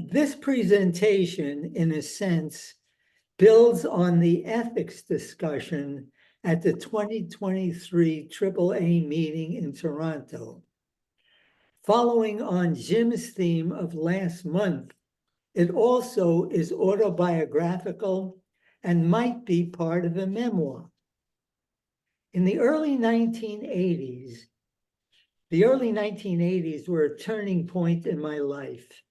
This presentation, in a sense, builds on the ethics discussion at the 2023 AAA meeting in Toronto. Following on Jim's theme of last month, it also is autobiographical and might be part of a memoir. In the early 1980s, were a turning point in my life.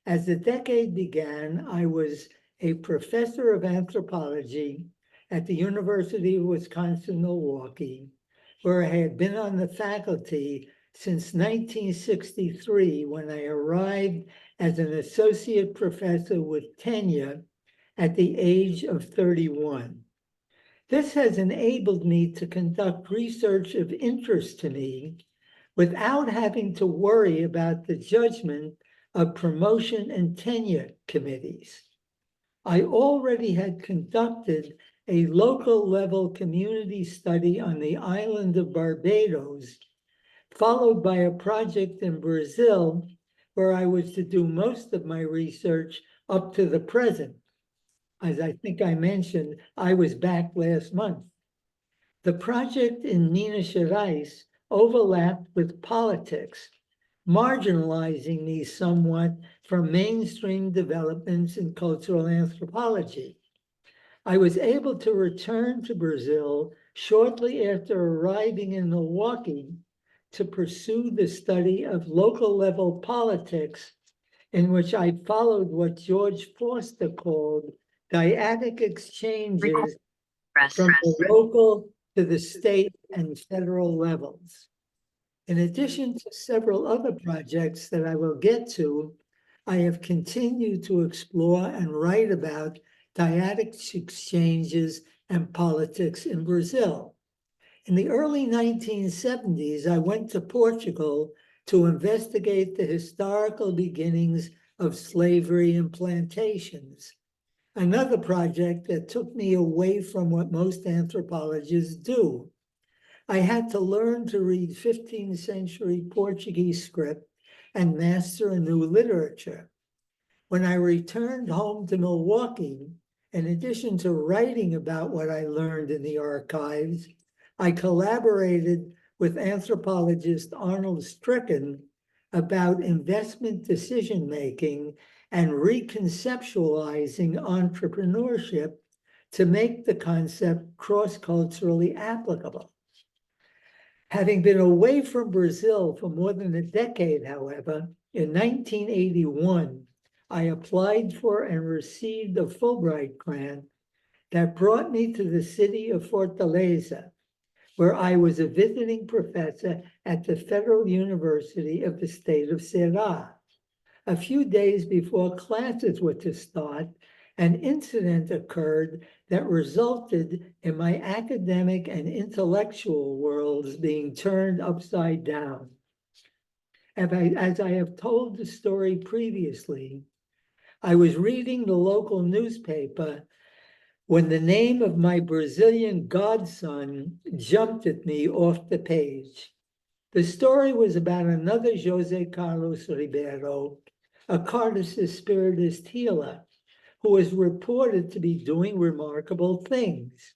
As the decade began, I was a professor of anthropology at the University of Wisconsin-Milwaukee, where I had been on the faculty since 1963, when I arrived as an associate professor with tenure at the age of 31. This has enabled me to conduct research of interest to me without having to worry about the judgment of promotion and tenure committees. I already had conducted a local level community study on the island of Barbados, followed by a project in Brazil, where I was to do most of my research up to the present. As I think I mentioned, I was back last month. The project in Minas Gerais overlapped with politics, marginalizing me somewhat from mainstream developments in cultural anthropology. I was able to return to Brazil shortly after arriving in Milwaukee to pursue the study of local level politics, in which I followed what George Forster called dyadic exchanges from the local to the state and federal levels. In addition to several other projects that I will get to, I have continued to explore and write about dyadic exchanges and politics in Brazil. In the early 1970s, I went to Portugal to investigate the historical beginnings of slavery and plantations, another project that took me away from what most anthropologists do. I had to learn to read 15th century Portuguese script and master a new literature. When I returned home to Milwaukee, in addition to writing about what I learned in the archives, I collaborated with anthropologist Arnold Stricken about investment decision-making and reconceptualizing entrepreneurship to make the concept cross-culturally applicable. Having been away from Brazil for more than a decade, however, in 1981, I applied for and received a Fulbright grant that brought me to the city of Fortaleza, where I was a visiting professor at the Federal University of the state of Ceará. A few days before classes were to start, an incident occurred that resulted in my academic and intellectual worlds being turned upside down. As I have told the story previously, I was reading the local newspaper when the name of my Brazilian godson jumped at me off the page. The story was about another José Carlos Ribeiro, a Kardecist Spiritist healer, who was reported to be doing remarkable things.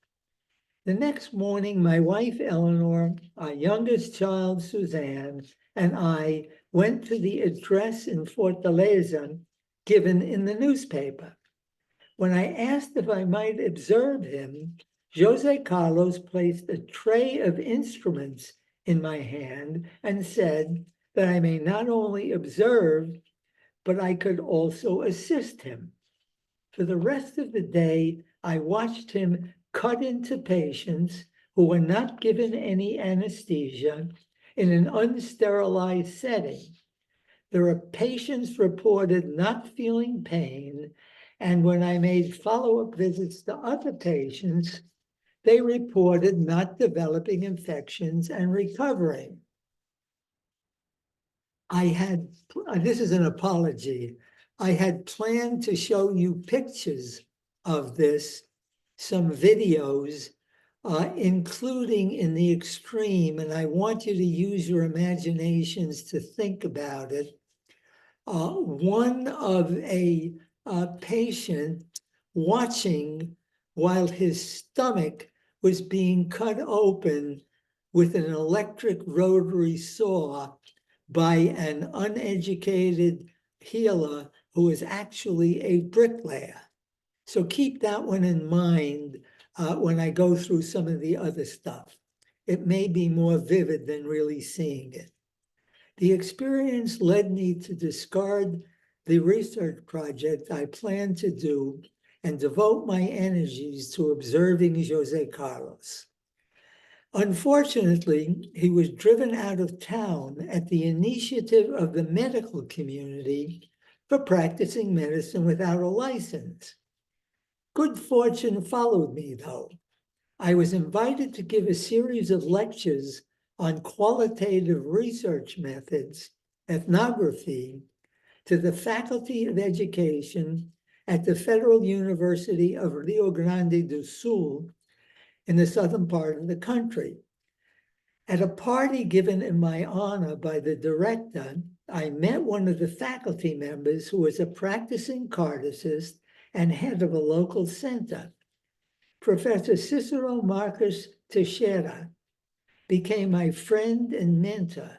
The next morning, my wife, Eleanor, our youngest child, Suzanne, and I went to the address in Fortaleza given in the newspaper. When I asked if I might observe him, José Carlos placed a tray of instruments in my hand and said that I may not only observe, but I could also assist him. For the rest of the day, I watched him cut into patients who were not given any anesthesia in an unsterilized setting. There are patients reported not feeling pain, and when I made follow-up visits to other patients, they reported not developing infections and recovering. This is an apology. I had planned to show you pictures of this, some videos, including in the extreme, and I want you to use your imaginations to think about it. one of a patient watching while his stomach was being cut open with an electric rotary saw by an uneducated healer who is actually a bricklayer. So keep that one in mind when I go through some of the other stuff. It may be more vivid than really seeing it. The experience led me to discard the research project I planned to do and devote my energies to observing Jose Carlos. Unfortunately, he was driven out of town at the initiative of the medical community for practicing medicine without a license. Good fortune followed me, though. I was invited to give a series of lectures on qualitative research methods, ethnography, to the Faculty of Education at the Federal University of Rio Grande do Sul in the southern part of the country. At a party given in my honor by the director, I met one of the faculty members who was a practicing Kardecist and head of a local center. Professor Cicero Marcus Teixeira became my friend and mentor,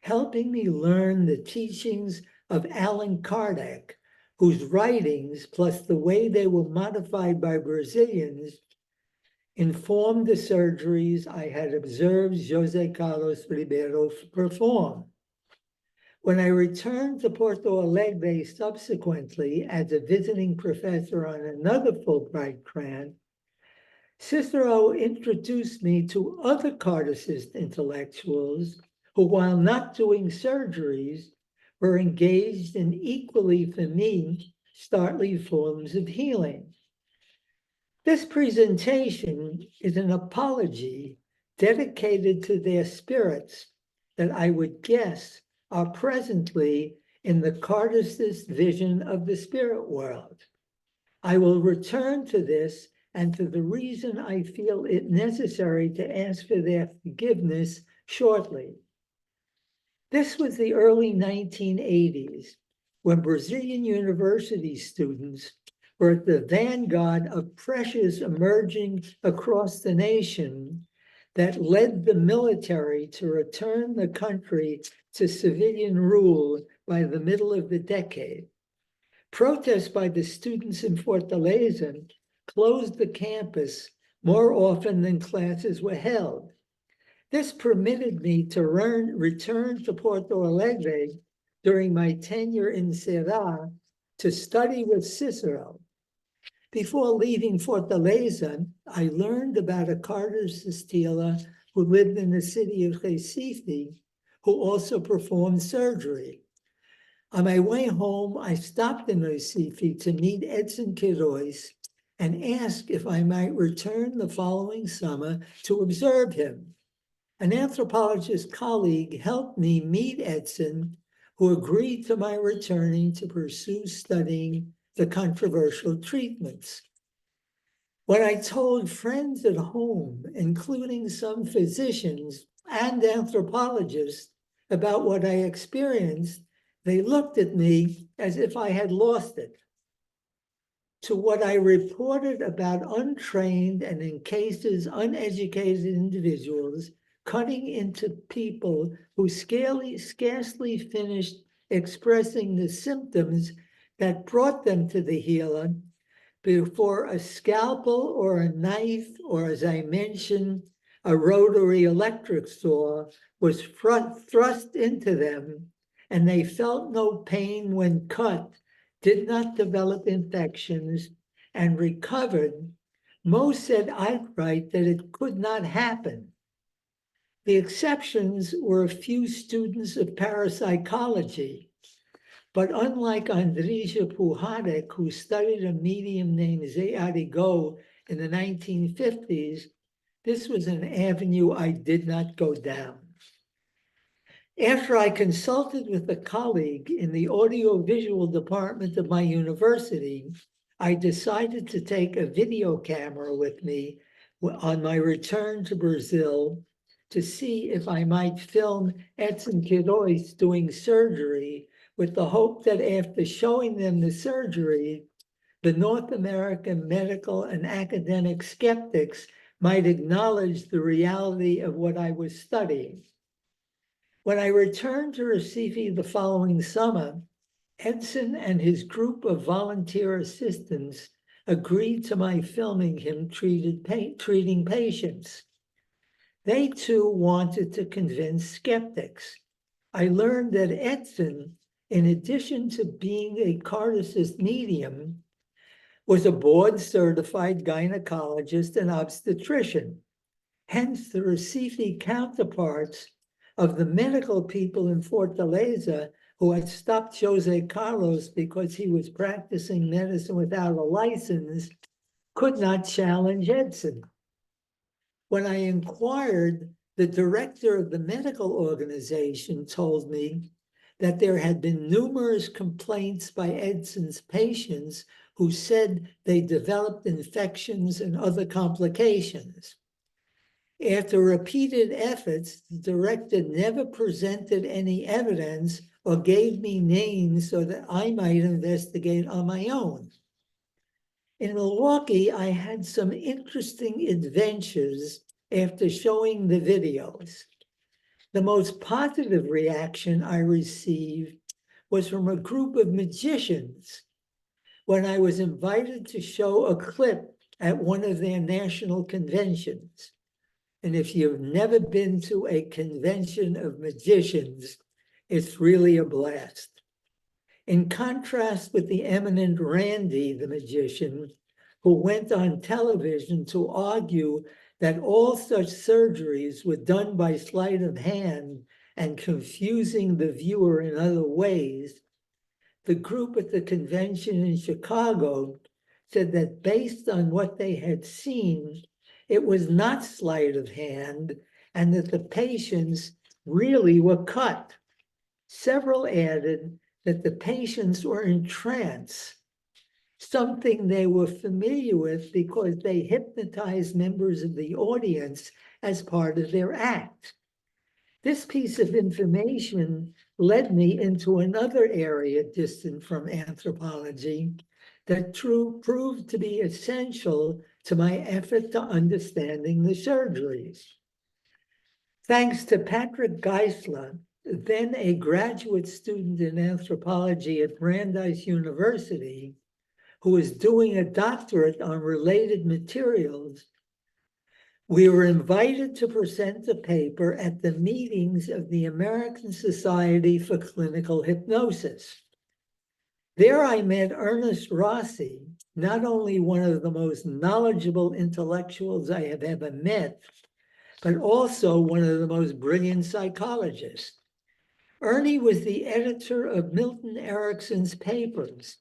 helping me learn the teachings of Allan Kardec, whose writings, plus the way they were modified by Brazilians, informed the surgeries I had observed Jose Carlos Ribeiro perform. When I returned to Porto Alegre subsequently as a visiting professor on another Fulbright grant, Cicero introduced me to other Kardecist intellectuals who, while not doing surgeries, were engaged in equally, for me, startling forms of healing. This presentation is an apology dedicated to their spirits that I would guess are presently in the Kardecist vision of the spirit world. I will return to this and to the reason I feel it necessary to ask for their forgiveness shortly. This was the early 1980s, when Brazilian university students were at the vanguard of pressures emerging across the nation that led the military to return the country to civilian rule by the middle of the decade. Protests by the students in Fortaleza closed the campus more often than classes were held. This permitted me to return to Porto Alegre during my tenure in Ceará to study with Cicero. Before leaving Fortaleza, I learned about a Kardecist healer who lived in the city of Recife, who also performed surgery. On my way home, I stopped in Recife to meet Edson Queiroz and asked if I might return the following summer to observe him. An anthropologist colleague helped me meet Edson, who agreed to my returning to pursue studying the controversial treatments. When I told friends at home, including some physicians and anthropologists, about what I experienced, they looked at me as if I had lost it. To what I reported about untrained and in cases uneducated individuals cutting into people who scarcely finished expressing the symptoms that brought them to the healer before a scalpel or a knife, or as I mentioned, a rotary electric saw was thrust into them, and they felt no pain when cut, did not develop infections, and recovered, most said outright that it could not happen. The exceptions were a few students of parapsychology, but unlike Andrija Puharek, who studied a medium named Zé Arigo in the 1950s, this was an avenue I did not go down. After I consulted with a colleague in the audiovisual department of my university, I decided to take a video camera with me on my return to Brazil to see if I might film Edson Queiroz doing surgery with the hope that after showing them the surgery, the North American medical and academic skeptics might acknowledge the reality of what I was studying. When I returned to Recife the following summer, Edson and his group of volunteer assistants agreed to my filming him treating patients. They too wanted to convince skeptics. I learned that Edson, in addition to being a Kardecist medium, was a board-certified gynecologist and obstetrician. Hence, the Recife counterparts of the medical people in Fortaleza who had stopped Jose Carlos because he was practicing medicine without a license could not challenge Edson. When I inquired, the director of the medical organization told me that there had been numerous complaints by Edson's patients who said they developed infections and other complications. After repeated efforts, the director never presented any evidence or gave me names so that I might investigate on my own. In Milwaukee, I had some interesting adventures after showing the videos. The most positive reaction I received was from a group of magicians when I was invited to show a clip at one of their national conventions. And if you've never been to a convention of magicians, it's really a blast. In contrast with the eminent Randy, the magician, who went on television to argue that all such surgeries were done by sleight of hand and confusing the viewer in other ways, the group at the convention in Chicago said that based on what they had seen, it was not sleight of hand and that the patients really were cut. Several added that the patients were in trance, something they were familiar with because they hypnotized members of the audience as part of their act. This piece of information led me into another area distant from anthropology that proved to be essential to my effort to understanding the surgeries. Thanks to Patrick Geisler, then a graduate student in anthropology at Brandeis University, who was doing a doctorate on related materials, we were invited to present a paper at the meetings of the American Society for Clinical Hypnosis. There I met Ernest Rossi, not only one of the most knowledgeable intellectuals I have ever met, but also one of the most brilliant psychologists. Ernie was the editor of Milton Erickson's papers.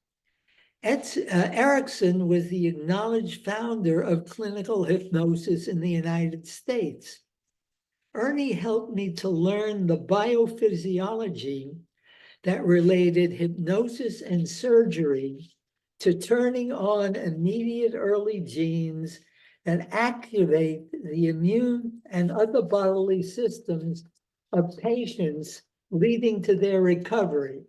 Erickson was the acknowledged founder of clinical hypnosis in the United States. Ernie helped me to learn the biophysiology that related hypnosis and surgery to turning on immediate early genes that activate the immune and other bodily systems of patients, leading to their recovery.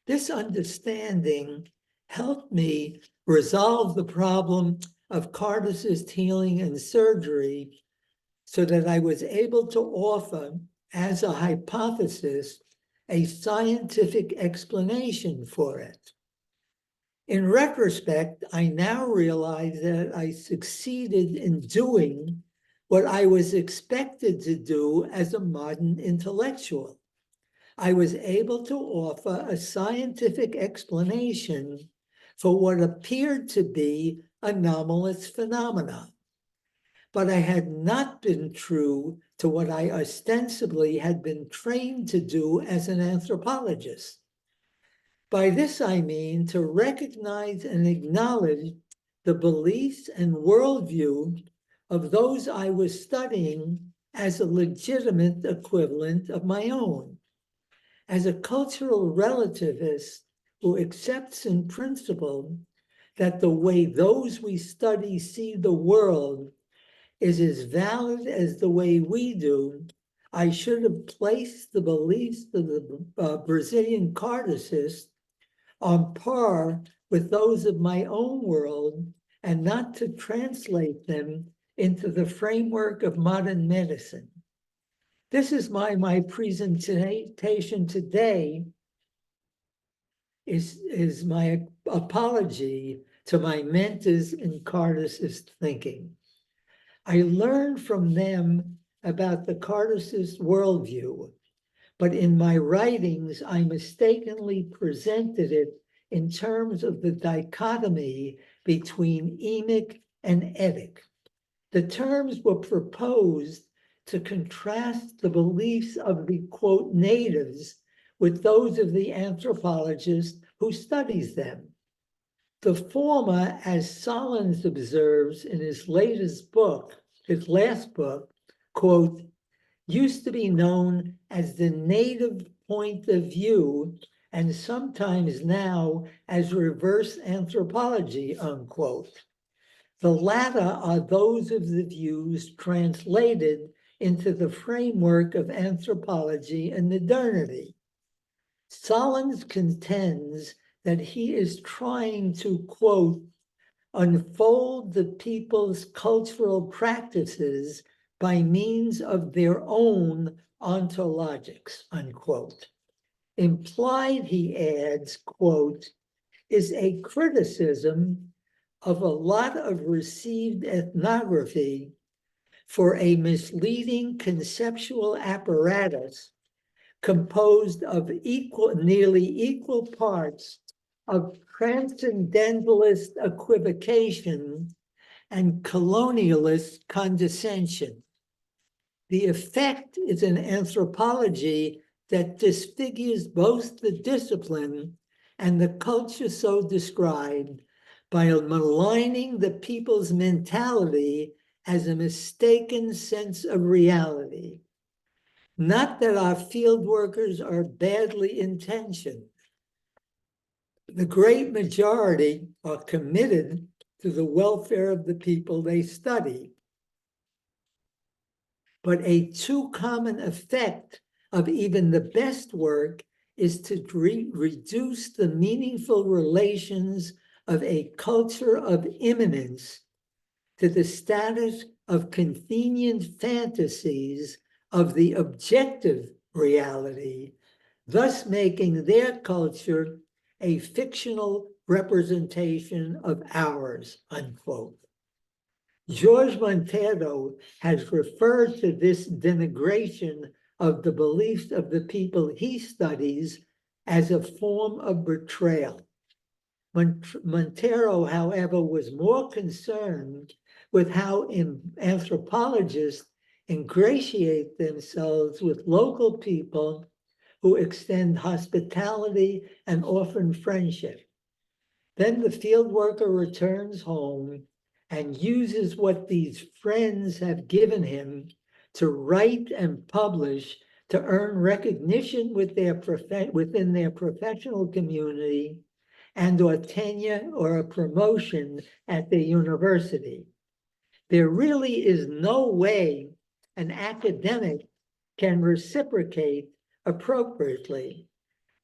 This understanding helped me resolve the problem of Kardecist healing and surgery so that I was able to offer, as a hypothesis, a scientific explanation for it. In retrospect, I now realize that I succeeded in doing what I was expected to do as a modern intellectual. I was able to offer a scientific explanation for what appeared to be anomalous phenomena. But I had not been true to what I ostensibly had been trained to do as an anthropologist. By this I mean to recognize and acknowledge the beliefs and worldview of those I was studying as a legitimate equivalent of my own. As a cultural relativist who accepts in principle that the way those we study see the world is as valid as the way we do, I should have placed the beliefs of the Brazilian Kardecist on par with those of my own world and not to translate them into the framework of modern medicine. This is my presentation today is my apology to my mentors in Kardecist thinking. I learned from them about the Kardecist worldview, but in my writings, I mistakenly presented it in terms of the dichotomy between emic and etic. The terms were proposed to contrast the beliefs of the, quote, natives with those of the anthropologist who studies them. The former, as Sahlin observes in his last book, quote, used to be known as the native point of view and sometimes now as reverse anthropology, unquote. The latter are those of the views translated into the framework of anthropology and modernity. Sahlin contends that he is trying to, quote, unfold the people's cultural practices by means of their own ontologics, unquote. Implied, he adds, quote, is a criticism of a lot of received ethnography for a misleading conceptual apparatus composed of nearly equal parts of transcendentalist equivocation and colonialist condescension. The effect is an anthropology that disfigures both the discipline and the culture so described by maligning the people's mentality as a mistaken sense of reality. Not that our field workers are badly intentioned. The great majority are committed to the welfare of the people they study. But a too common effect of even the best work is to reduce the meaningful relations of a culture of immanence to the status of convenient fantasies of the objective reality, thus making their culture a fictional representation of ours, unquote. George Montero has referred to this denigration of the beliefs of the people he studies as a form of betrayal. Montero, however, was more concerned with how anthropologists ingratiate themselves with local people who extend hospitality and often friendship. Then the field worker returns home and uses what these friends have given him to write and publish to earn recognition within their professional community and or tenure or a promotion at the university. There really is no way an academic can reciprocate appropriately,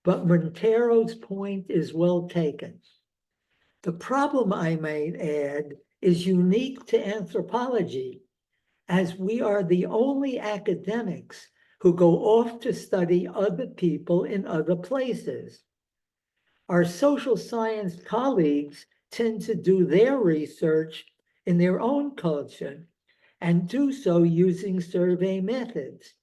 but Montero's point is well taken. The problem, I might add, is unique to anthropology, as we are the only academics who go off to study other people in other places. Our social science colleagues tend to do their research in their own culture and do so using survey methods.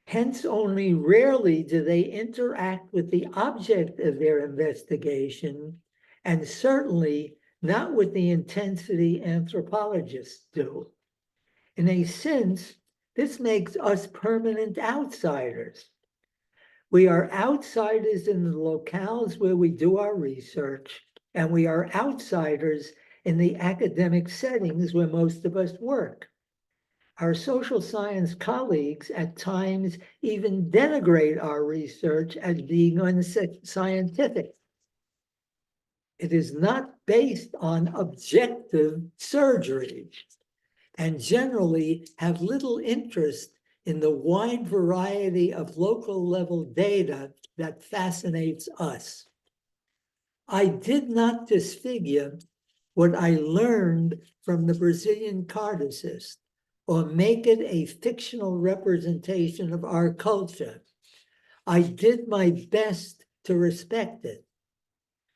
Hence, only rarely do they interact with the object of their investigation, and certainly not with the intensity anthropologists do. In a sense, this makes us permanent outsiders. We are outsiders in the locales where we do our research, and we are outsiders in the academic settings where most of us work. Our social science colleagues at times even denigrate our research as being unscientific. It is not based on objective surgeries and generally have little interest in the wide variety of local level data that fascinates us. I did not disfigure what I learned from the Brazilian Kardecist or make it a fictional representation of our culture. I did my best to respect it,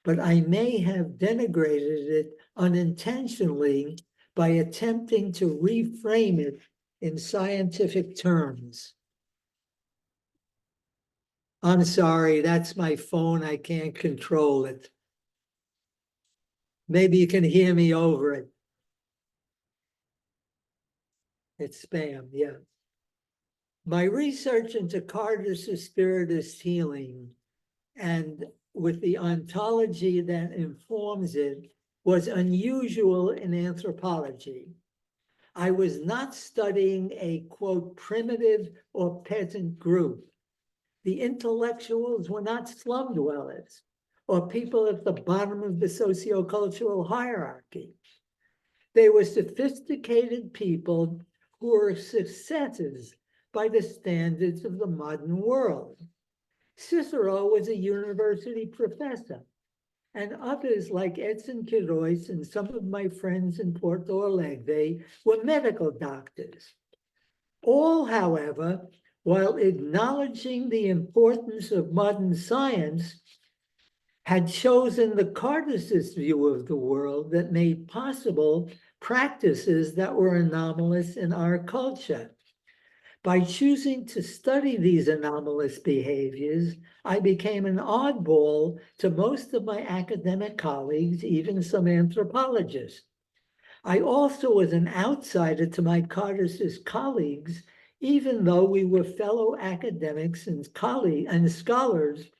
but I may have denigrated it unintentionally by attempting to reframe it in scientific terms. I'm sorry, that's my phone. I can't control it. Maybe you can hear me over it. It's spam, yeah. My research into Kardecist Spiritist healing and with the ontology that informs it was unusual in anthropology. I was not studying a, quote, primitive or peasant group. The intellectuals were not slum dwellers or people at the bottom of the sociocultural hierarchy. They were sophisticated people who were successes by the standards of the modern world. Cicero was a university professor, and others like Edson Queiroz and some of my friends in Porto Alegre were medical doctors. All, however, while acknowledging the importance of modern science, had chosen the Kardecist view of the world that made possible practices that were anomalous in our culture. By choosing to study these anomalous behaviors, I became an oddball to most of my academic colleagues, even some anthropologists. I also was an outsider to my Kardecist colleagues, even though we were fellow academics and scholars,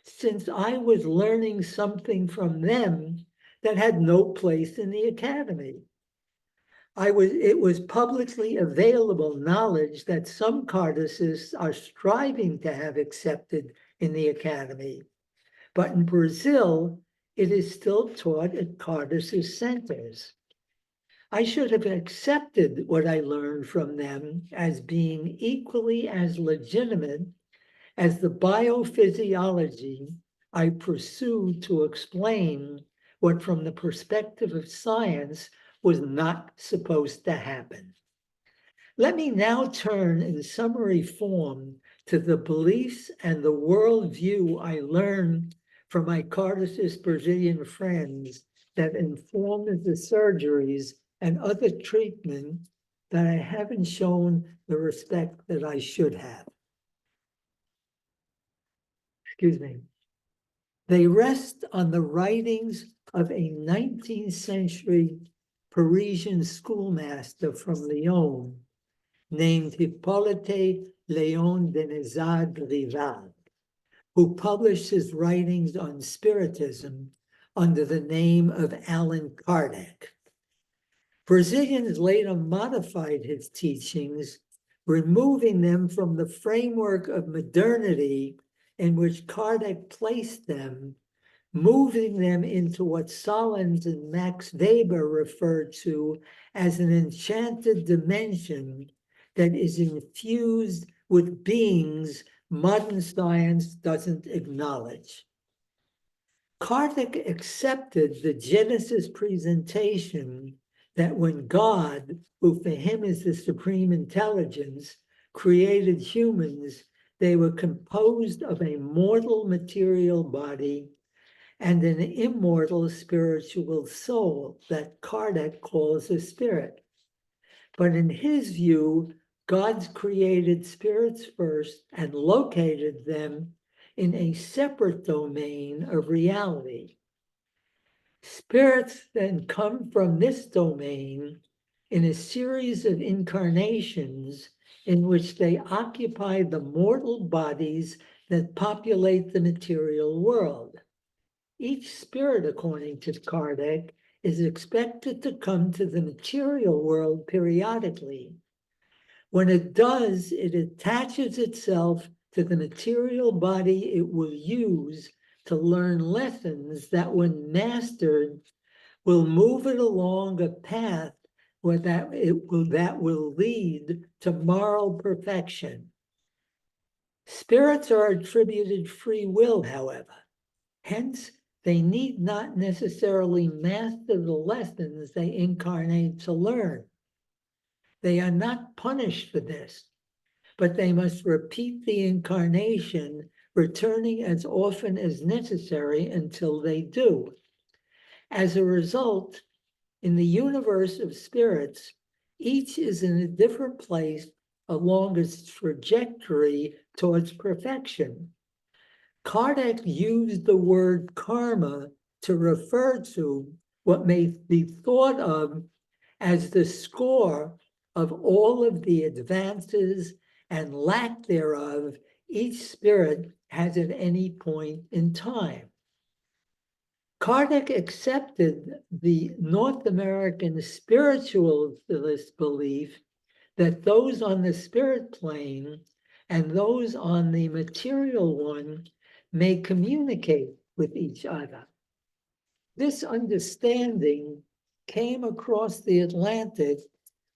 since I was learning something from them that had no place in the academy. It was publicly available knowledge that some Kardecists are striving to have accepted in the academy. But in Brazil, it is still taught at Kardecist centers. I should have accepted what I learned from them as being equally as legitimate as the biophysiology I pursued to explain what, from the perspective of science, was not supposed to happen. Let me now turn in summary form to the beliefs and the worldview I learned from my Kardecist Brazilian friends that informed the surgeries and other treatment that I haven't shown the respect that I should have. Excuse me. They rest on the writings of a 19th century Parisian schoolmaster from Lyon named Hippolyte Léon Denisard Rival, who published his writings on Spiritism under the name of Allan Kardec. Brazilians later modified his teachings, removing them from the framework of modernity in which Kardec placed them, moving them into what Sahlin and Max Weber referred to as an enchanted dimension that is infused with beings modern science doesn't acknowledge. Kardec accepted the Genesis presentation that when God, who for him is the supreme intelligence, created humans, they were composed of a mortal material body and an immortal spiritual soul that Kardec calls a spirit. But in his view, God's created spirits first and located them in a separate domain of reality. Spirits then come from this domain in a series of incarnations in which they occupy the mortal bodies that populate the material world. Each spirit, according to Kardec, is expected to come to the material world periodically. When it does, it attaches itself to the material body it will use to learn lessons that, when mastered, will move it along a path or that will lead to moral perfection. Spirits are attributed free will, however. Hence, they need not necessarily master the lessons they incarnate to learn. They are not punished for this, but they must repeat the incarnation, returning as often as necessary until they do. As a result, in the universe of spirits, each is in a different place along its trajectory towards perfection. Kardec used the word karma to refer to what may be thought of as the score of all of the advances and lack thereof each spirit has at any point in time. Kardec accepted the North American spiritualist belief that those on the spirit plane and those on the material one may communicate with each other. This understanding came across the Atlantic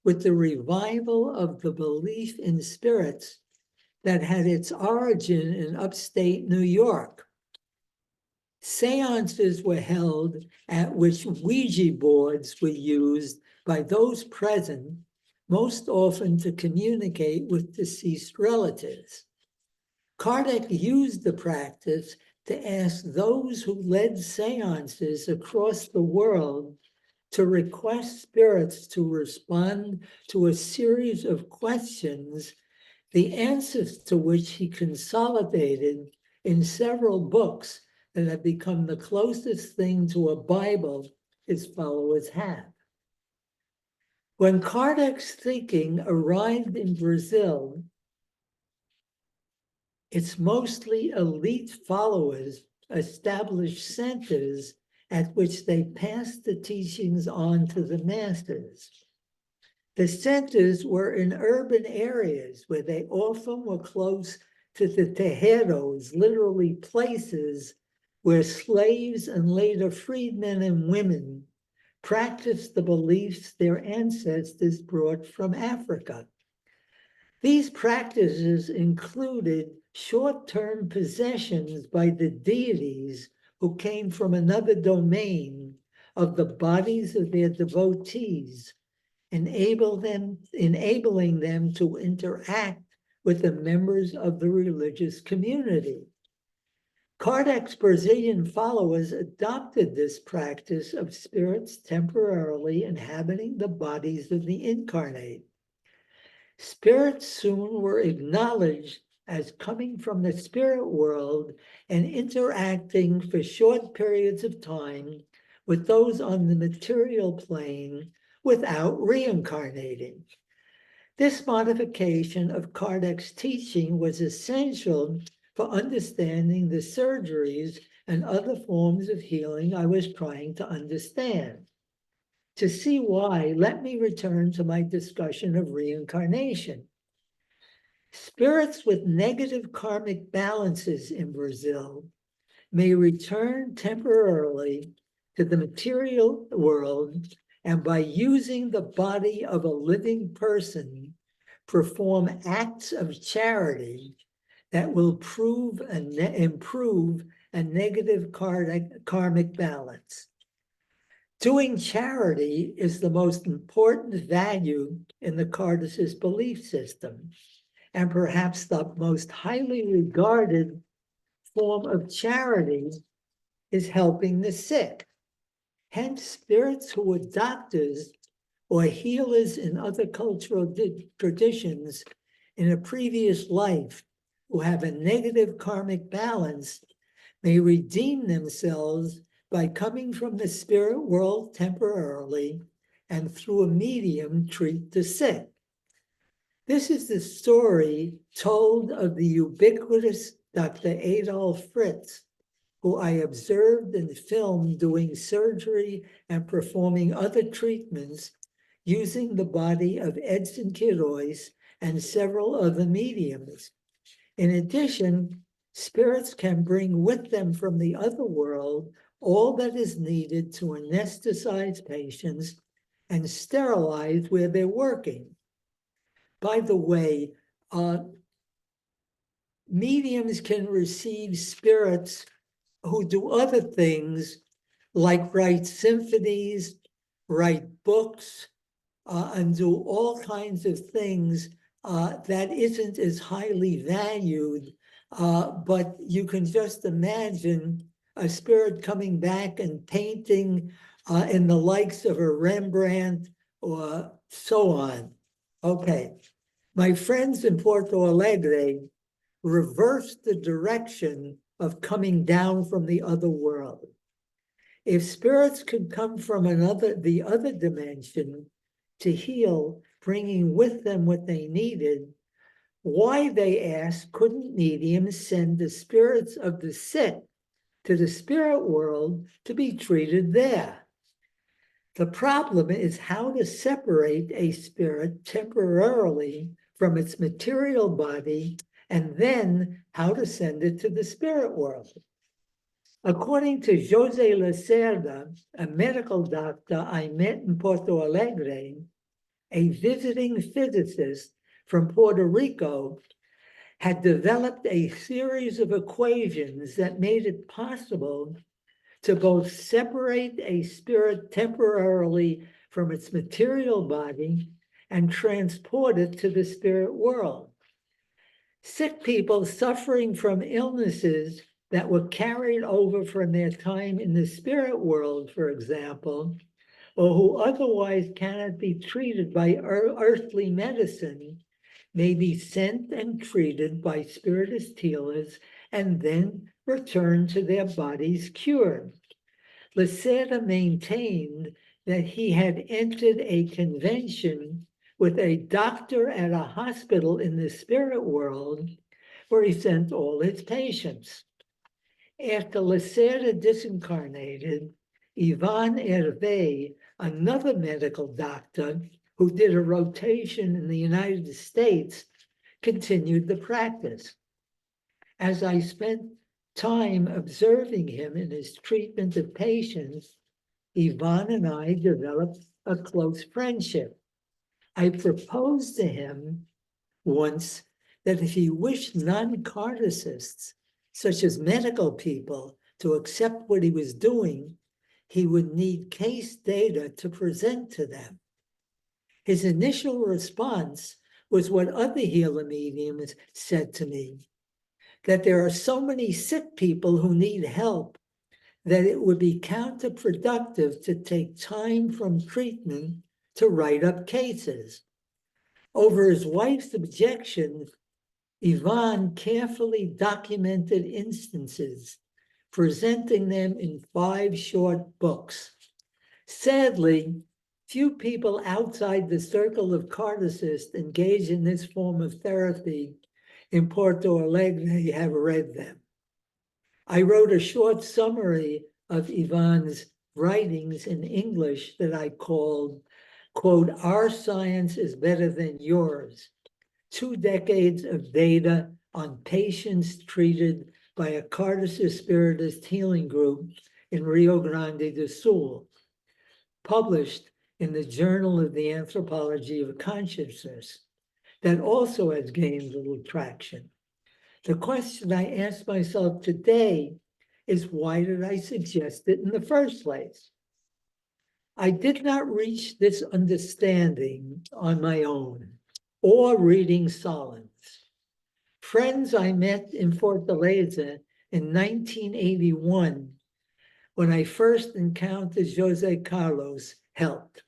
with the revival of the belief in spirits that had its origin in upstate New York. Seances were held at which Ouija boards were used by those present, most often to communicate with deceased relatives. Kardec used the practice to ask those who led seances across the world to request spirits to respond to a series of questions, the answers to which he consolidated in several books that have become the closest thing to a Bible his followers have. When Kardec's thinking arrived in Brazil, its mostly elite followers established centers at which they passed the teachings on to the masses. The centers were in urban areas where they often were close to the terreiros, literally places where slaves and later freedmen and women practiced the beliefs their ancestors brought from Africa. These practices included short-term possessions by the deities who came from another domain of the bodies of their devotees, enabling them to interact with the members of the religious community. Kardec's Brazilian followers adopted this practice of spirits temporarily inhabiting the bodies of the incarnate. Spirits soon were acknowledged as coming from the spirit world and interacting for short periods of time with those on the material plane without reincarnating. This modification of Kardec's teaching was essential for understanding the surgeries and other forms of healing I was trying to understand. To see why, let me return to my discussion of reincarnation. Spirits with negative karmic balances in Brazil may return temporarily to the material world and by using the body of a living person, perform acts of charity that will improve a negative karmic balance. Doing charity is the most important value in the Kardecist belief system, and perhaps the most highly regarded form of charity is helping the sick. Hence, spirits who were doctors or healers in other cultural traditions in a previous life who have a negative karmic balance may redeem themselves by coming from the spirit world temporarily and through a medium treat the sick. This is the story told of the ubiquitous Dr. Adolf Fritz, who I observed and filmed doing surgery and performing other treatments using the body of Edson Quiroz and several other mediums. In addition, spirits can bring with them from the other world all that is needed to anesthetize patients and sterilized where they're working. By the way, mediums can receive spirits who do other things like write symphonies, write books, and do all kinds of things that isn't as highly valued. But you can just imagine a spirit coming back and painting in the likes of a Rembrandt or so on. Okay, my friends in Porto Alegre reversed the direction of coming down from the other world. If spirits could come from the other dimension to heal, bringing with them what they needed, why, they asked, couldn't mediums send the spirits of the sick to the spirit world to be treated there? The problem is how to separate a spirit temporarily from its material body, and then how to send it to the spirit world. According to Jose Lacerda, a medical doctor I met in Porto Alegre, a visiting physicist from Puerto Rico had developed a series of equations that made it possible to both separate a spirit temporarily from its material body and transport it to the spirit world. Sick people suffering from illnesses that were carried over from their time in the spirit world, for example, or who otherwise cannot be treated by earthly medicine, may be sent and treated by spiritist healers and then returned to their bodies cured. Lacerda maintained that he had entered a convention with a doctor at a hospital in the spirit world where he sent all his patients. After Lacerda disincarnated, Ivan Hervé, another medical doctor who did a rotation in the United States, continued the practice. As I spent time observing him in his treatment of patients, Ivan and I developed a close friendship. I proposed to him once that if he wished non-Kardecists, such as medical people, to accept what he was doing, he would need case data to present to them. His initial response was what other healer mediums said to me, that there are so many sick people who need help that it would be counterproductive to take time from treatment to write up cases. Over his wife's objection, Ivan carefully documented instances, presenting them in 5 short books. Sadly, few people outside the circle of Kardecists engaged in this form of therapy in Porto Alegre have read them. I wrote a short summary of Ivan's writings in English that I called, quote, "Our Science is Better Than Yours, 2 decades of data on patients treated by a Kardecist Spiritist healing group in Rio Grande do Sul," published in the Journal of the Anthropology of Consciousness, that also has gained little traction. The question I ask myself today is, why did I suggest it in the first place? I did not reach this understanding on my own or reading Sahlins. Friends I met in Fortaleza in 1981, when I first encountered Jose Carlos, helped.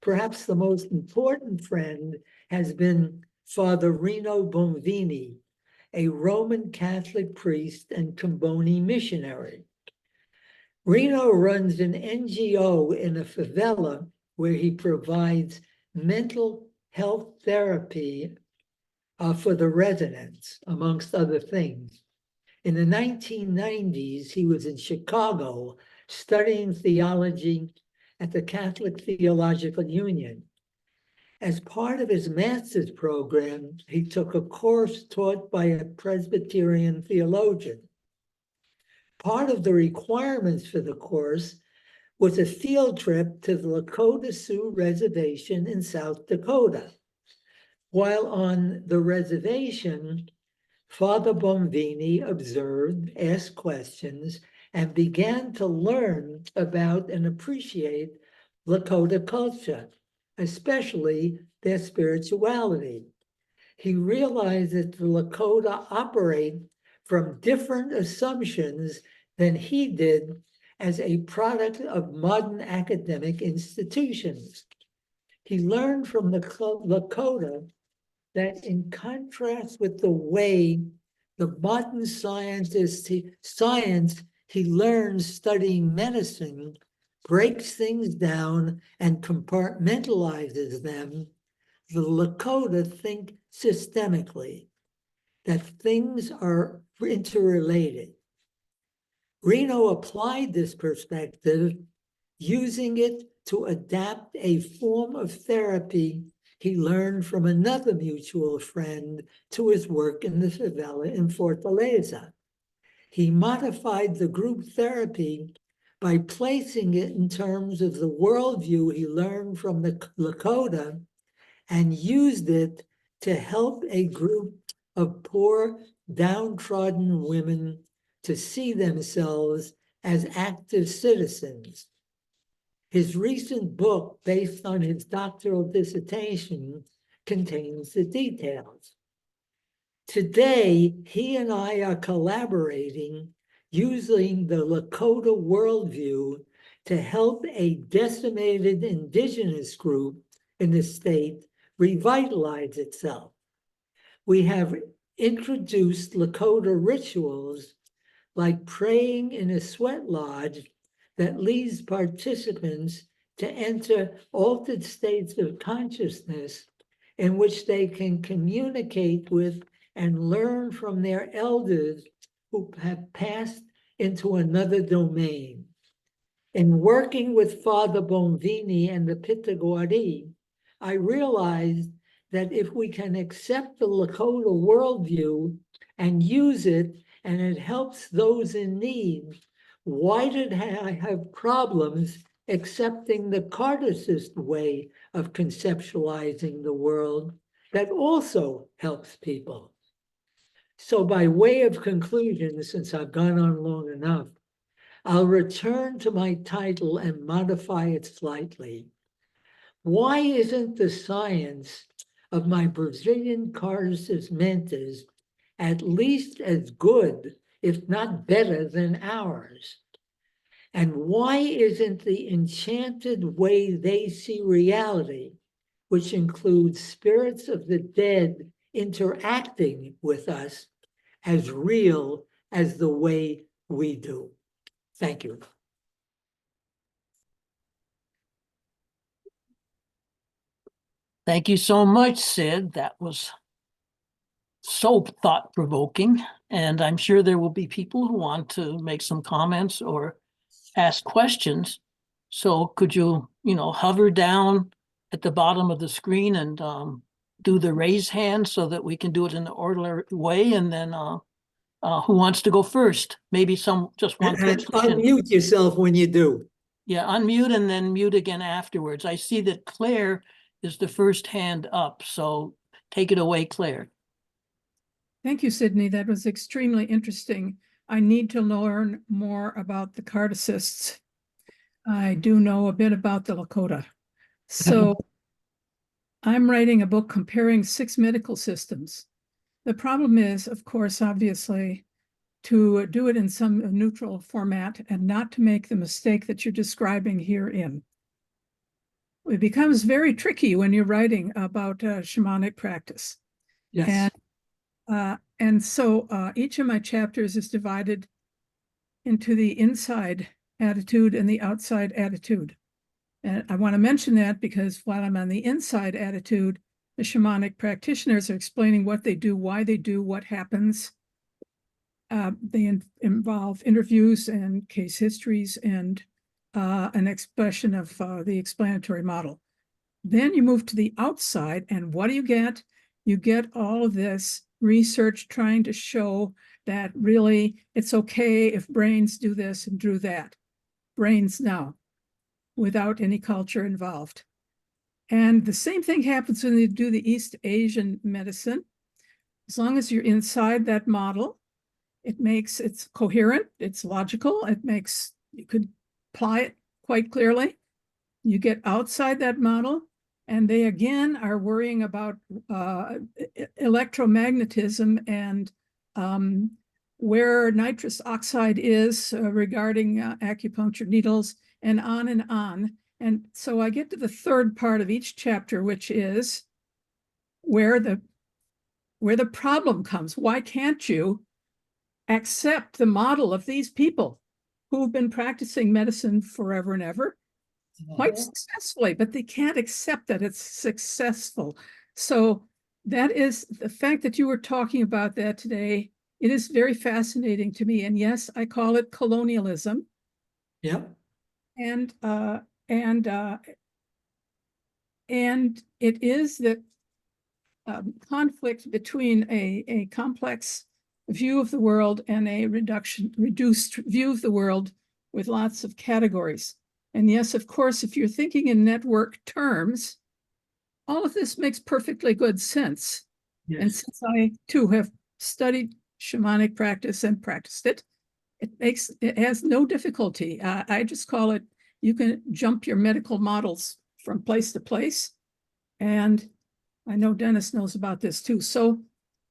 Perhaps the most important friend has been Father Rino Bonvini, a Roman Catholic priest and Comboni missionary. Rino runs an NGO in a favela where he provides mental health therapy for the residents, amongst other things. In the 1990s, he was in Chicago studying theology at the Catholic Theological Union. As part of his master's program, he took a course taught by a Presbyterian theologian. Part of the requirements for the course was a field trip to the Lakota Sioux Reservation in South Dakota. While on the reservation, Father Bombini observed, asked questions, and began to learn about and appreciate Lakota culture, especially their spirituality. He realized that the Lakota operate from different assumptions than he did as a product of modern academic institutions. He learned from the Lakota that in contrast with the way the modern science he learns studying medicine breaks things down and compartmentalizes them, the Lakota think systemically, that things are interrelated. Reno applied this perspective, using it to adapt a form of therapy he learned from another mutual friend to his work in the favela in Fortaleza. He modified the group therapy by placing it in terms of the worldview he learned from the Lakota and used it to help a group of poor, downtrodden women to see themselves as active citizens. His recent book, based on his doctoral dissertation, contains the details. Today, he and I are collaborating using the Lakota worldview to help a decimated indigenous group in the state revitalize itself. We have introduced Lakota rituals like praying in a sweat lodge that leads participants to enter altered states of consciousness in which they can communicate with and learn from their elders who have passed into another domain. In working with Father Bombini and the Pitagwari, I realized that if we can accept the Lakota worldview and use it, and it helps those in need, why did I have problems accepting the Kardecist way of conceptualizing the world that also helps people? So by way of conclusion, since I've gone on long enough, I'll return to my title and modify it slightly. Why isn't the science of my Brazilian Kardecist mentors at least as good, if not better, than ours? And why isn't the enchanted way they see reality, which includes spirits of the dead interacting with us, as real as the way we do? Thank you. Thank you so much, Sid. That was so thought-provoking, and I'm sure there will be people who want to make some comments or ask questions. So could you, hover down at the bottom of the screen and do the raise hand so that we can do it in the orderly way, and then who wants to go first? Maybe just one And person. unmute yourself when you do. Yeah, unmute and then mute again afterwards. I see that Claire is the first hand up, so take it away, Claire. Thank you, Sidney. That was extremely interesting. I need to learn more about the Kardecists. I do know a bit about the Lakota. So I'm writing a book comparing 6 medical systems. The problem is, of course, obviously, to do it in some neutral format and not to make the mistake that you're describing herein. It becomes very tricky when you're writing about shamanic practice. Yes. And so each of my chapters is divided into the inside attitude and the outside attitude. And I want to mention that because while I'm on the inside attitude, the shamanic practitioners are explaining what they do, why they do, what happens. They involve interviews and case histories and an expression of the explanatory model. Then you move to the outside, and what do you get? You get all of this research trying to show that really it's okay if brains do this and do that. Brains now. without any culture involved. And the same thing happens when you do the East Asian medicine. As long as you're inside that model, it's coherent, it's logical, you could apply it quite clearly. You get outside that model, and they again are worrying about electromagnetism and where nitrous oxide is regarding acupuncture needles, and on and on. And so I get to the third part of each chapter, which is where the problem comes. Why can't you accept the model of these people who've been practicing medicine forever and ever, quite successfully, but they can't accept that it's successful. So that is the fact that you were talking about that today. It is very fascinating to me. And yes, I call it colonialism. Yep. And it is the conflict between a complex view of the world and a reduced view of the world with lots of categories. And yes, of course, if you're thinking in network terms, all of this makes perfectly good sense. Yes. And since I too have studied shamanic practice and practiced it, it has no difficulty. I just call it, you can jump your medical models from place to place. And I know Dennis knows about this too. So,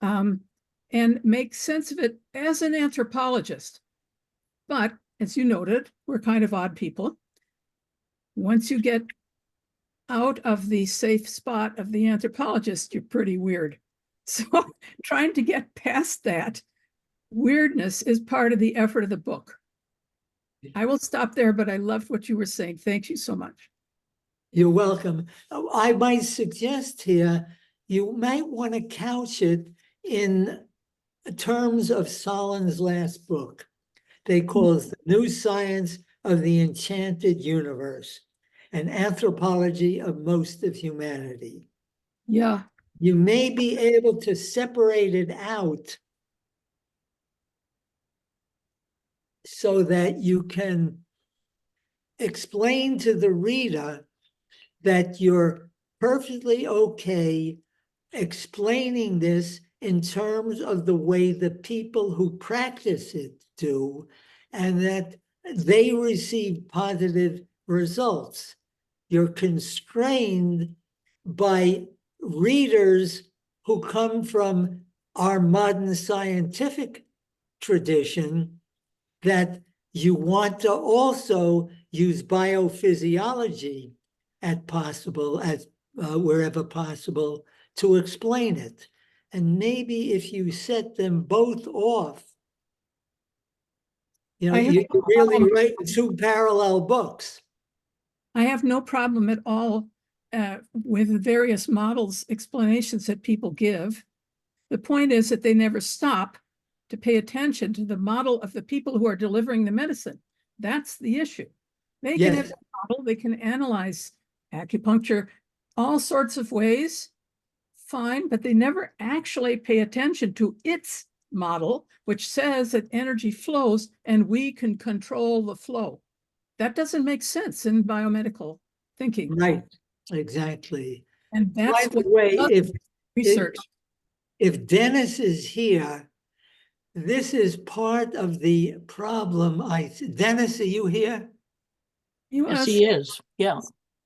and make sense of it as an anthropologist. But as you noted, we're kind of odd people. Once you get out of the safe spot of the anthropologist, you're pretty weird. So trying to get past that weirdness is part of the effort of the book. I will stop there, but I loved what you were saying. Thank you so much. You're welcome. I might suggest here, you might want to couch it in terms of Sahlin's last book. They call it The New Science of the Enchanted Universe, an anthropology of most of humanity. Yeah. You may be able to separate it out so that you can explain to the reader that you're perfectly okay explaining this in terms of the way the people who practice it do, and that they receive positive results. You're constrained by readers who come from our modern scientific tradition, that you want to also use biophysiology wherever possible to explain it. And maybe if you set them both off, you really write two parallel books. I have no problem at all with various models, explanations that people give. The point is that they never stop to pay attention to the model of the people who are delivering the medicine. That's the issue. They can have a model, they can analyze acupuncture all sorts of ways, fine, but they never actually pay attention to its model, which says that energy flows and we can control the flow. That doesn't make sense in biomedical thinking. Right, exactly. And that's by the way, research. If Dennis is here, this is part of the problem. Dennis, are you here? Yes, he is. Yeah,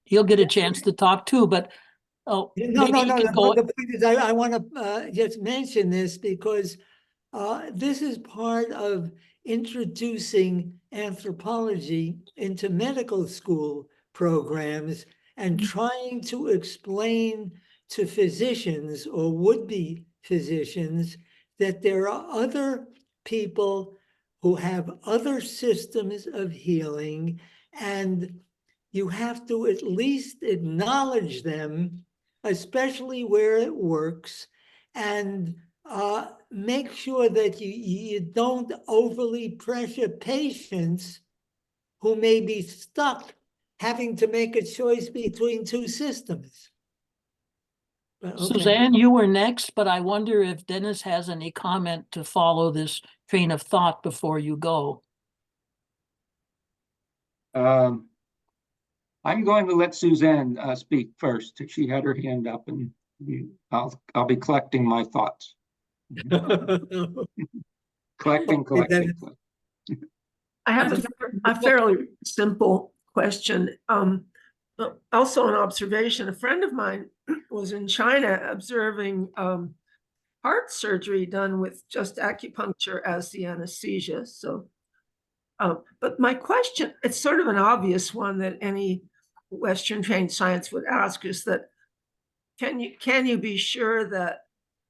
he'll get a chance to talk too. But no. The point is, I want to just mention this because this is part of introducing anthropology into medical school programs and trying to explain to physicians or would-be physicians that there are other people who have other systems of healing, and you have to at least acknowledge them, especially where it works, and make sure that you don't overly pressure patients who may be stuck having to make a choice between two systems. Okay. Suzanne, you were next, but I wonder if Dennis has any comment to follow this train of thought before you go. I'm going to let Suzanne speak first. She had her hand up, and I'll be collecting my thoughts. Collecting. I have a fairly simple question. Also an observation. A friend of mine was in China observing heart surgery done with just acupuncture as the anesthesia. So, but my question, it's sort of an obvious one that any Western trained science would ask, is that can you be sure that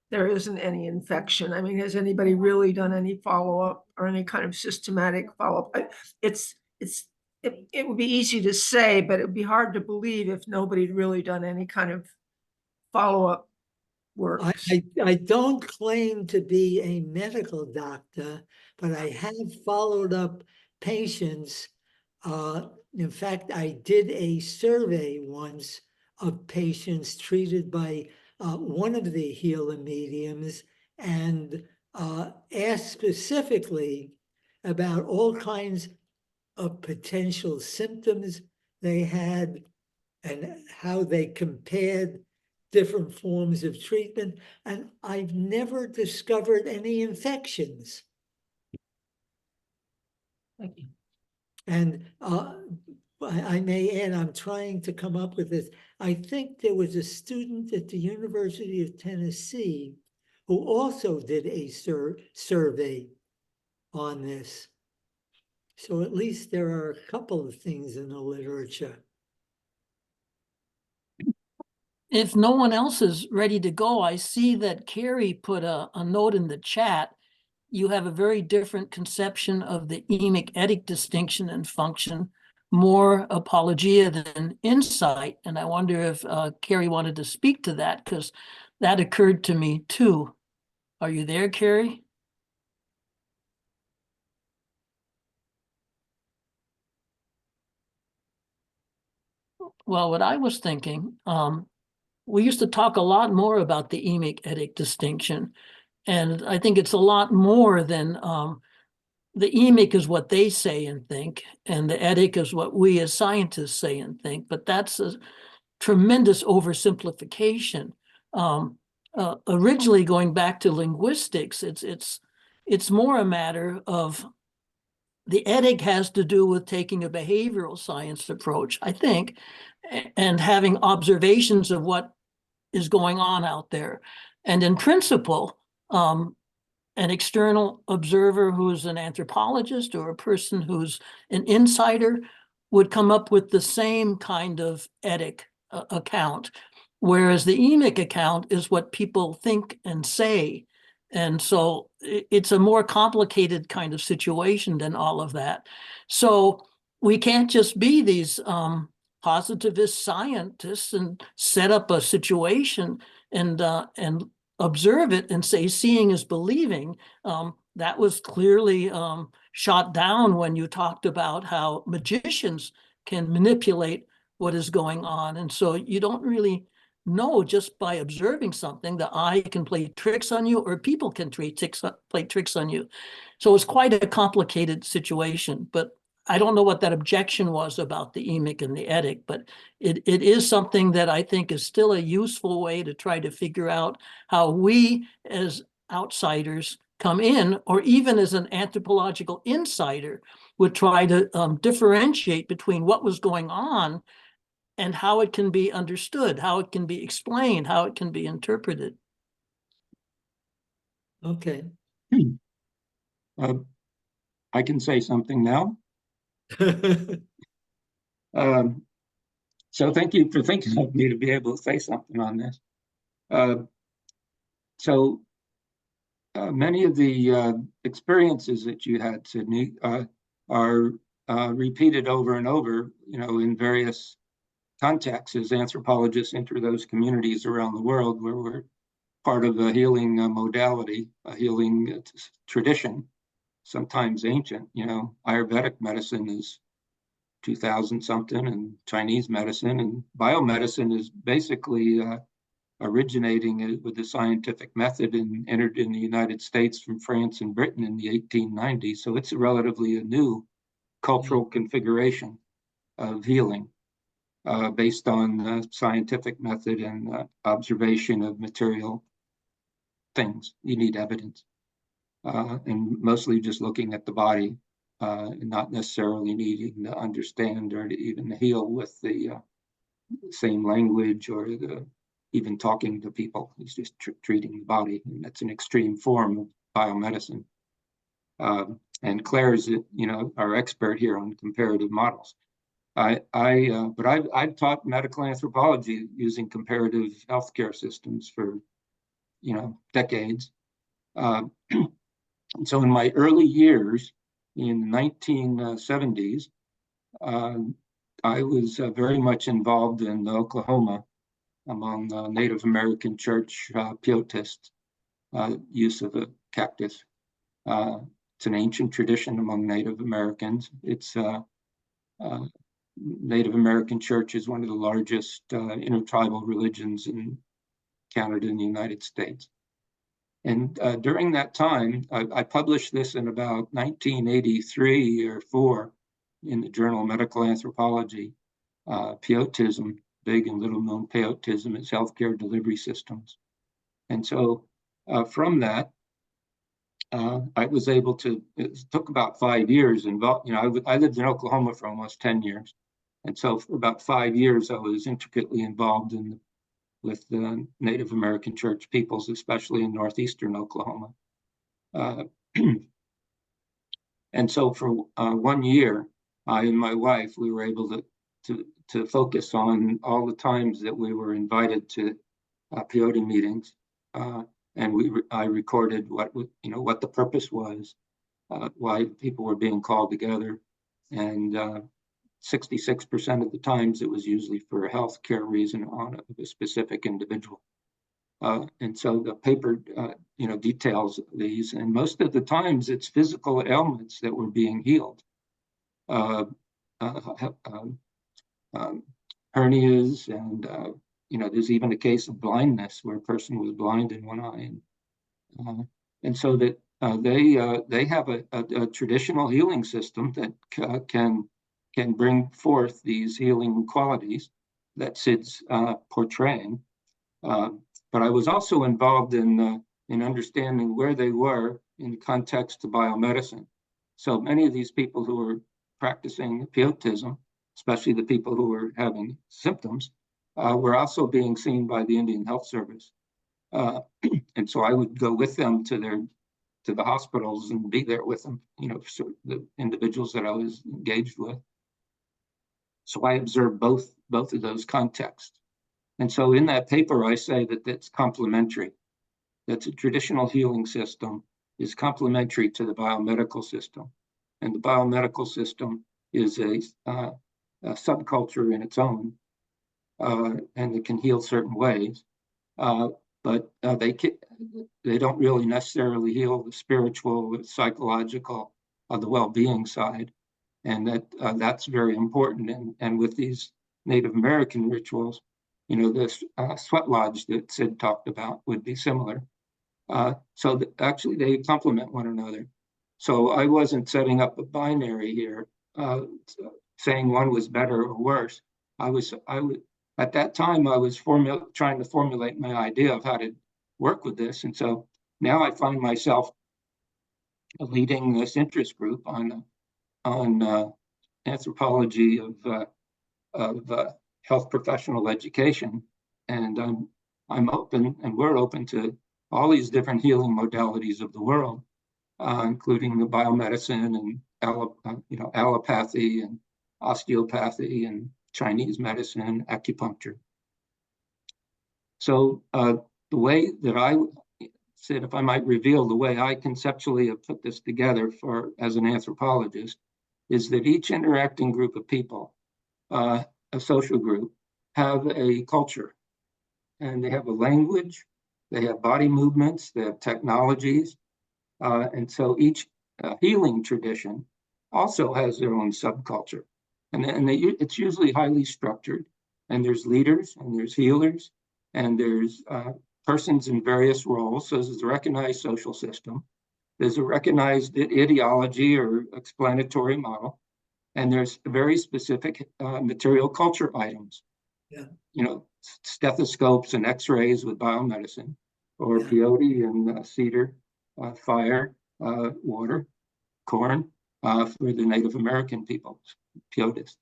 there isn't any infection? I mean, has anybody really done any follow-up or any kind of systematic follow-up? It would be easy to say, but it would be hard to believe if nobody'd really done any kind of follow-up work. I don't claim to be a medical doctor, but I have followed up patients. In fact, I did a survey once of patients treated by one of the healer mediums, and asked specifically about all kinds of potential symptoms they had and how they compared different forms of treatment, and I've never discovered any infections. Thank you. And I may add, I'm trying to come up with this. I think there was a student at the University of Tennessee who also did a survey on this. So at least there are a couple of things in the literature. If no one else is ready to go, I see that Carrie put a note in the chat. You have a very different conception of the emic etic distinction and function, more apologia than insight. And I wonder if Carrie wanted to speak to that, because that occurred to me too. Are you there, Carrie? Well, what I was thinking, we used to talk a lot more about the emic etic distinction. And I think it's a lot more than the emic is what they say and think, and the etic is what we as scientists say and think. But that's a tremendous oversimplification. Originally, going back to linguistics, it's more a matter of the etic has to do with taking a behavioral science approach, I think, and having observations of what is going on out there. And in principle, an external observer who's an anthropologist or a person who's an insider would come up with the same kind of etic account, whereas the emic account is what people think and say. And so it's a more complicated kind of situation than all of that. So we can't just be these positivist scientists and set up a situation and observe it and say seeing is believing. That was clearly shot down when you talked about how magicians can manipulate what is going on. And so you don't really know just by observing something. The eye can play tricks on you, or people can play tricks on you. So it's quite a complicated situation. But I don't know what that objection was about the emic and the etic, but it is something that I think is still a useful way to try to figure out how we as outsiders come in, or even as an anthropological insider would try to differentiate between what was going on and how it can be understood, how it can be explained, how it can be interpreted. Okay. I can say something now. So thank you for thinking of me to be able to say something on this. Many of the experiences that you had, Sidney, are repeated over and over, in various contexts as anthropologists enter those communities around the world where we're part of a healing modality, a healing tradition, sometimes ancient. Ayurvedic medicine is 2000 something, and Chinese medicine and biomedicine is basically originating with the scientific method and entered in the United States from France and Britain in the 1890s. So it's relatively a new cultural configuration of healing. based on the scientific method and observation of material things. You need evidence, and mostly just looking at the body, and not necessarily needing to understand or to even heal with the same language or even talking to people. It's just treating the body, and that's an extreme form of biomedicine. And Claire's, our expert here on comparative models. But I've taught medical anthropology using comparative healthcare systems for, decades. So in my early years in the 1970s, I was very much involved in Oklahoma among Native American church Pietists, use of a cactus. It's an ancient tradition among Native Americans. It's Native American church is one of the largest intertribal religions in Canada and the United States. And during that time, I published this in about 1983 or 4 in the journal Medical Anthropology. Pietism, big and little known pietism, is healthcare delivery systems. And so from that, I was able to, it took about 5 years involved. I lived in Oklahoma for almost 10 years. And so for about 5 years, I was intricately involved with the Native American church peoples, especially in northeastern Oklahoma. And so for 1 year, I and my wife, we were able to focus on all the times that we were invited to peyote meetings. And I recorded what the purpose was, why people were being called together. And 66% of the times it was usually for a healthcare reason on a specific individual. And so the paper, details these, and most of the times it's physical ailments that were being healed. Hernias, and there's even a case of blindness where a person was blind in one eye, and so that they have a traditional healing system that can bring forth these healing qualities that Sid's portraying. But I was also involved in understanding where they were in context to biomedicine. So many of these people who were practicing pietism, especially the people who were having symptoms, were also being seen by the Indian Health Service. And so I would go with them to the hospitals and be there with them, so the individuals that I was engaged with. So I observed both of those contexts. And so in that paper, I say that that's complementary. That's a traditional healing system is complementary to the biomedical system. And the biomedical system is a subculture in its own, and it can heal certain ways. But they don't really necessarily heal the spiritual, the psychological, the well-being side. And that's very important. And with these Native American rituals, this sweat lodge that Sid talked about would be similar. So actually they complement one another. So I wasn't setting up a binary here, saying one was better or worse. At that time, I was trying to formulate my idea of how to work with this. And so now I find myself leading this interest group on anthropology of health professional education. And I'm open, and we're open to all these different healing modalities of the world, including the biomedicine and allopathy and osteopathy and Chinese medicine, acupuncture. So the way that I said, if I might reveal the way I conceptually have put this together as an anthropologist, is that each interacting group of people, a social group, have a culture, and they have a language, they have body movements, they have technologies, and so each healing tradition also has their own subculture. And it's usually highly structured, and there's leaders, and there's healers, and there's persons in various roles. So there's a recognized social system. There's a recognized ideology or explanatory model. And there's very specific material culture items. Yeah. You know, stethoscopes and x-rays with biomedicine, or Yeah. peyote and cedar, fire, water, corn, for the Native American people, peyotes.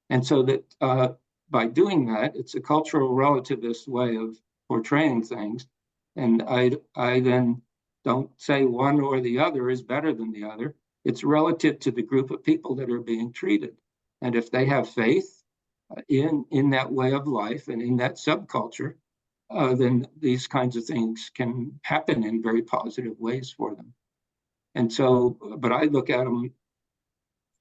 And so that by doing that, it's a cultural relativist way of portraying things. And I then don't say one or the other is better than the other. It's relative to the group of people that are being treated. And if they have faith in that way of life and in that subculture, then these kinds of things can happen in very positive ways for them. And so, but I look at them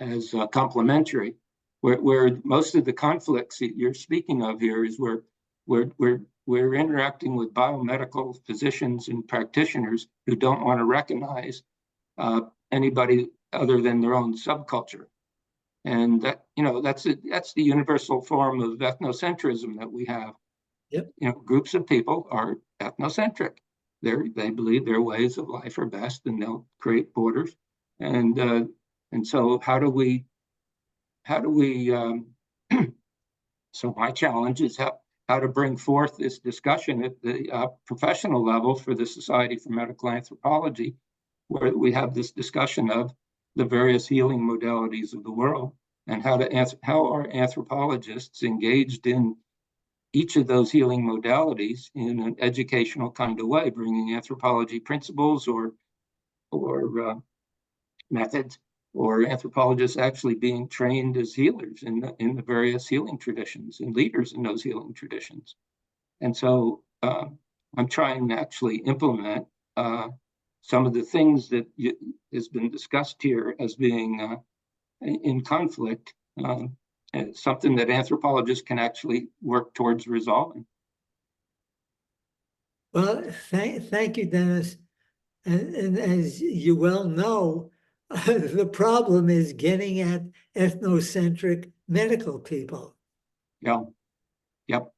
as complementary, where most of the conflicts that you're speaking of here is where we're interacting with biomedical physicians and practitioners who don't want to recognize anybody other than their own subculture. And that, you know, that's the universal form of ethnocentrism that we have. Yep. You know, groups of people are ethnocentric. They believe their ways of life are best, and they'll create borders. And so how do we so my challenge is how to bring forth this discussion at the professional level for the Society for Medical Anthropology, where we have this discussion of the various healing modalities of the world, and how are anthropologists engaged in each of those healing modalities in an educational kind of way, bringing anthropology principles or methods, or anthropologists actually being trained as healers in the various healing traditions and leaders in those healing traditions. And so I'm trying to actually implement some of the things that has been discussed here as being in conflict, something that anthropologists can actually work towards resolving. Well, thank you, Dennis. And as you well know, the problem is getting at ethnocentric medical people. Yeah. Yep.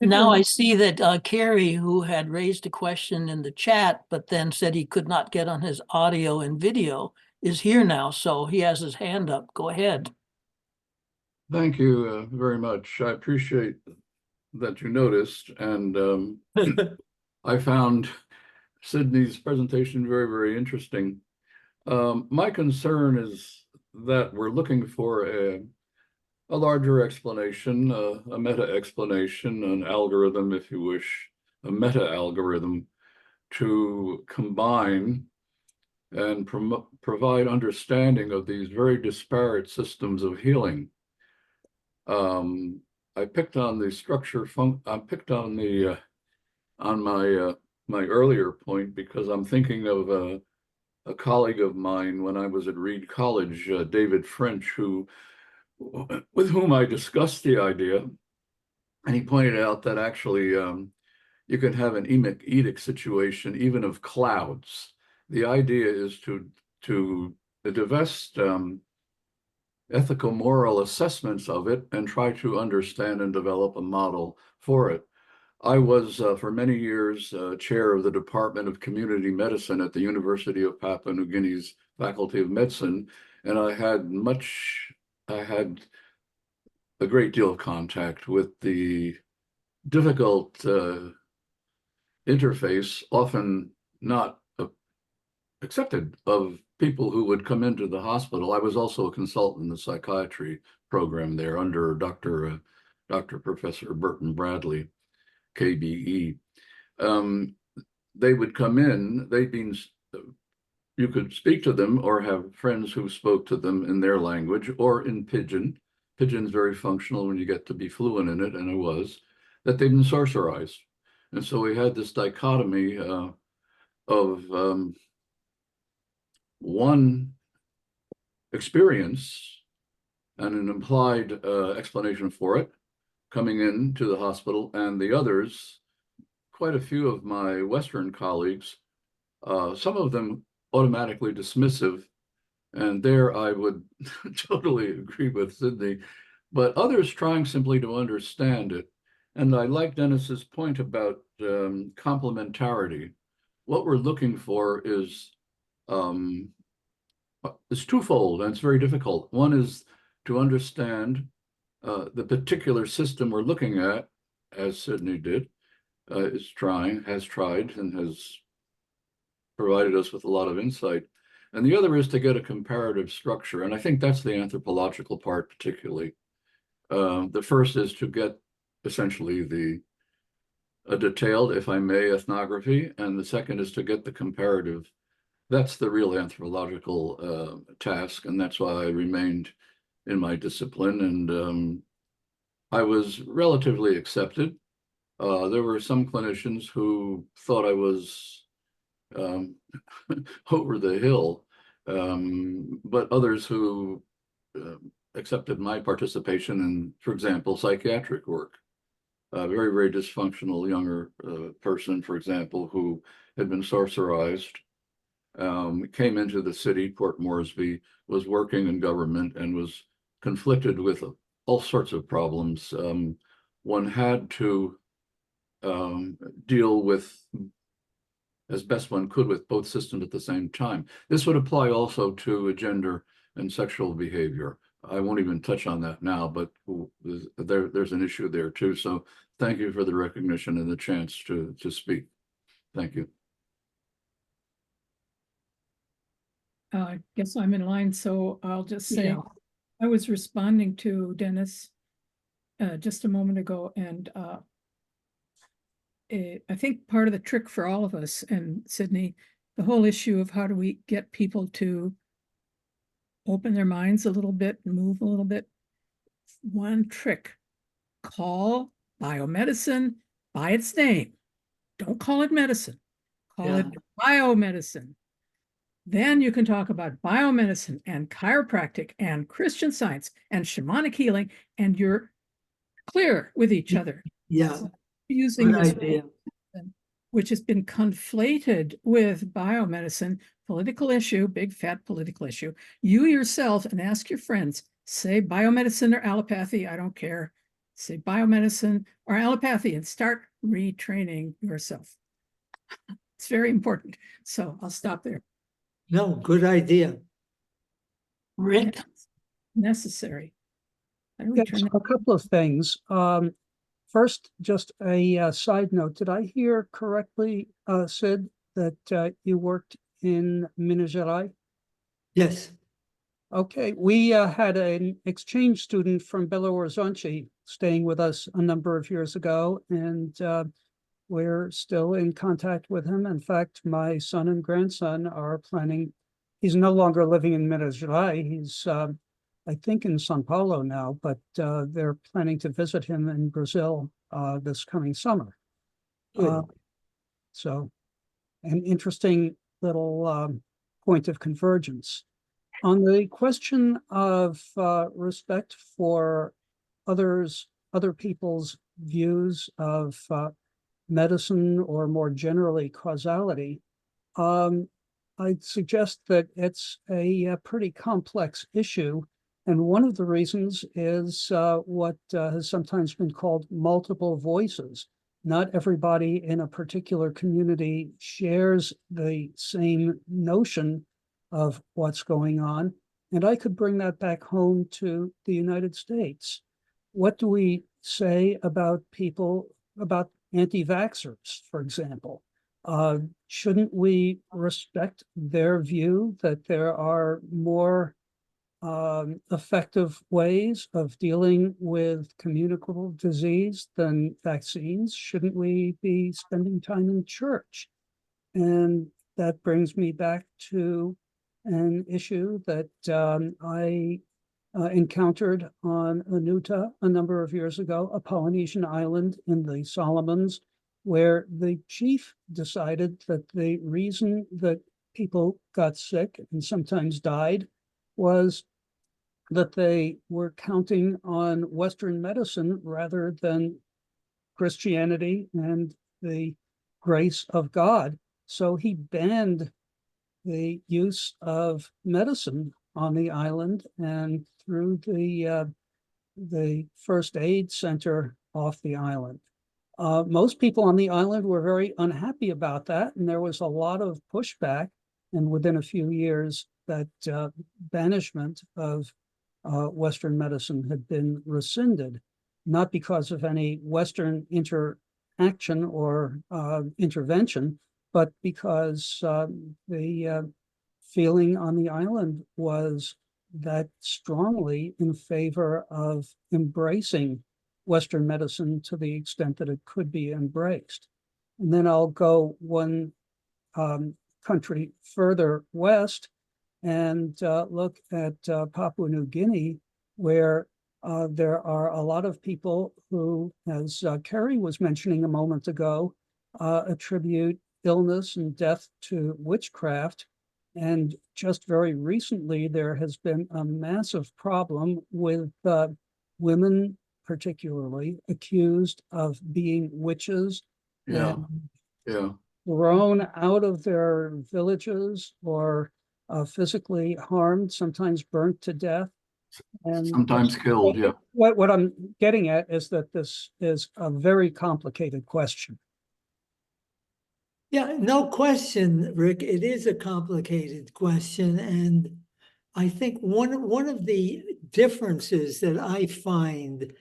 Now I see that Carrie, who had raised a question in the chat, but then said he could not get on his audio and video, is here now. So he has his hand up. Go ahead. Thank you very much. I appreciate that you noticed, and I found Sidney's presentation very, very interesting. My concern is that we're looking for a larger explanation, a meta-explanation, an algorithm, if you wish, a meta-algorithm to combine and provide understanding of these very disparate systems of healing. I picked on the structure, I picked on the, on my earlier point, because I'm thinking of a colleague of mine when I was at Reed College, David French, with whom I discussed the idea, and he pointed out that actually you can have an etic situation even of clouds. The idea is to divest ethical moral assessments of it and try to understand and develop a model for it. I was for many years chair of the Department of Community Medicine at the University of Papua New Guinea's Faculty of Medicine, and I had a great deal of contact with the difficult interface, often not accepted, of people who would come into the hospital. I was also a consultant in the psychiatry program there under Dr. Professor Burton Bradley, KBE. They would come in, you could speak to them or have friends who spoke to them in their language or in Pidgin. Pidgin's very functional when you get to be fluent in it, and I was, that they've been sorcerized. And so we had this dichotomy of one experience and an implied explanation for it coming into the hospital, and the others, quite a few of my Western colleagues, some of them automatically dismissive, and there I would totally agree with Sidney, but others trying simply to understand it. And I like Dennis's point about complementarity. What we're looking for is it's twofold, and it's very difficult. One is to understand the particular system we're looking at, as Sidney did, has tried, and has provided us with a lot of insight. And the other is to get a comparative structure. And I think that's the anthropological part particularly. The first is to get essentially a detailed, if I may, ethnography. And the second is to get the comparative. That's the real anthropological task. And that's why I remained in my discipline. And I was relatively accepted. There were some clinicians who thought I was over the hill, but others who accepted my participation in, for example, psychiatric work. A very, very dysfunctional younger person, for example, who had been sorcerized, came into the city, Port Moresby, was working in government and was conflicted with all sorts of problems. One had to deal with, as best one could, with both systems at the same time. This would apply also to gender and sexual behavior. I won't even touch on that now, but there's an issue there too. So thank you for the recognition and the chance to speak. Thank you. I guess I'm in line, so I'll just say, Yeah. I was responding to Dennis just a moment ago, and I think part of the trick for all of us, and Sidney, the whole issue of how do we get people to open their minds a little bit, move a little bit. One trick: call biomedicine by its name. Don't call it medicine. Call it biomedicine. Then you can talk about biomedicine and chiropractic and Christian Science and shamanic healing, and you're clear with each other. Yeah, Using good this, idea. which has been conflated with biomedicine, political issue, big fat political issue. You yourself, and ask your friends, say biomedicine or allopathy, I don't care. Say biomedicine or allopathy and start retraining yourself. It's very important. So I'll stop there. No, good idea. Rick? Necessary. How do we Yes, turn that? a couple of things. First, just a side note. Did I hear correctly, Sid, that you worked in Minas Gerais? Yes, Okay, we had an exchange student from Belo Horizonte staying with us a number of years ago, and we're still in contact with him. In fact, my son and grandson are planning. He's no longer living in Minas Gerais. He's I think in São Paulo now, but they're planning to visit him in Brazil this coming summer. good. So an interesting little point of convergence. On the question of respect for other people's views of medicine, or more generally causality, I'd suggest that it's a pretty complex issue. And one of the reasons is what has sometimes been called multiple voices. Not everybody in a particular community shares the same notion of what's going on. And I could bring that back home to the United States. What do we say about people, about anti-vaxxers, for example? Shouldn't we respect their view that there are more effective ways of dealing with communicable disease than vaccines? Shouldn't we be spending time in church? And that brings me back to an issue that I encountered on Anuta a number of years ago, a Polynesian island in the Solomons, where the chief decided that the reason that people got sick and sometimes died was that they were counting on Western medicine rather than Christianity and the grace of God. So he banned the use of medicine on the island and through the first aid center off the island. Most people on the island were very unhappy about that, and there was a lot of pushback. And within a few years, that banishment of Western medicine had been rescinded, not because of any Western interaction or intervention, but because the feeling on the island was that strongly in favor of embracing Western medicine to the extent that it could be embraced. And then I'll go one country further west and look at Papua New Guinea, where there are a lot of people who, as Kerry was mentioning a moment ago, attribute illness and death to witchcraft. And just very recently, there has been a massive problem with women, particularly, accused of being witches. Yeah, and yeah. thrown out of their villages or physically harmed, sometimes burnt to death. And Sometimes killed, yeah. what I'm getting at is that this is a very complicated question. Yeah, no question, Rick. It is a complicated question. And I think one of the differences that I find,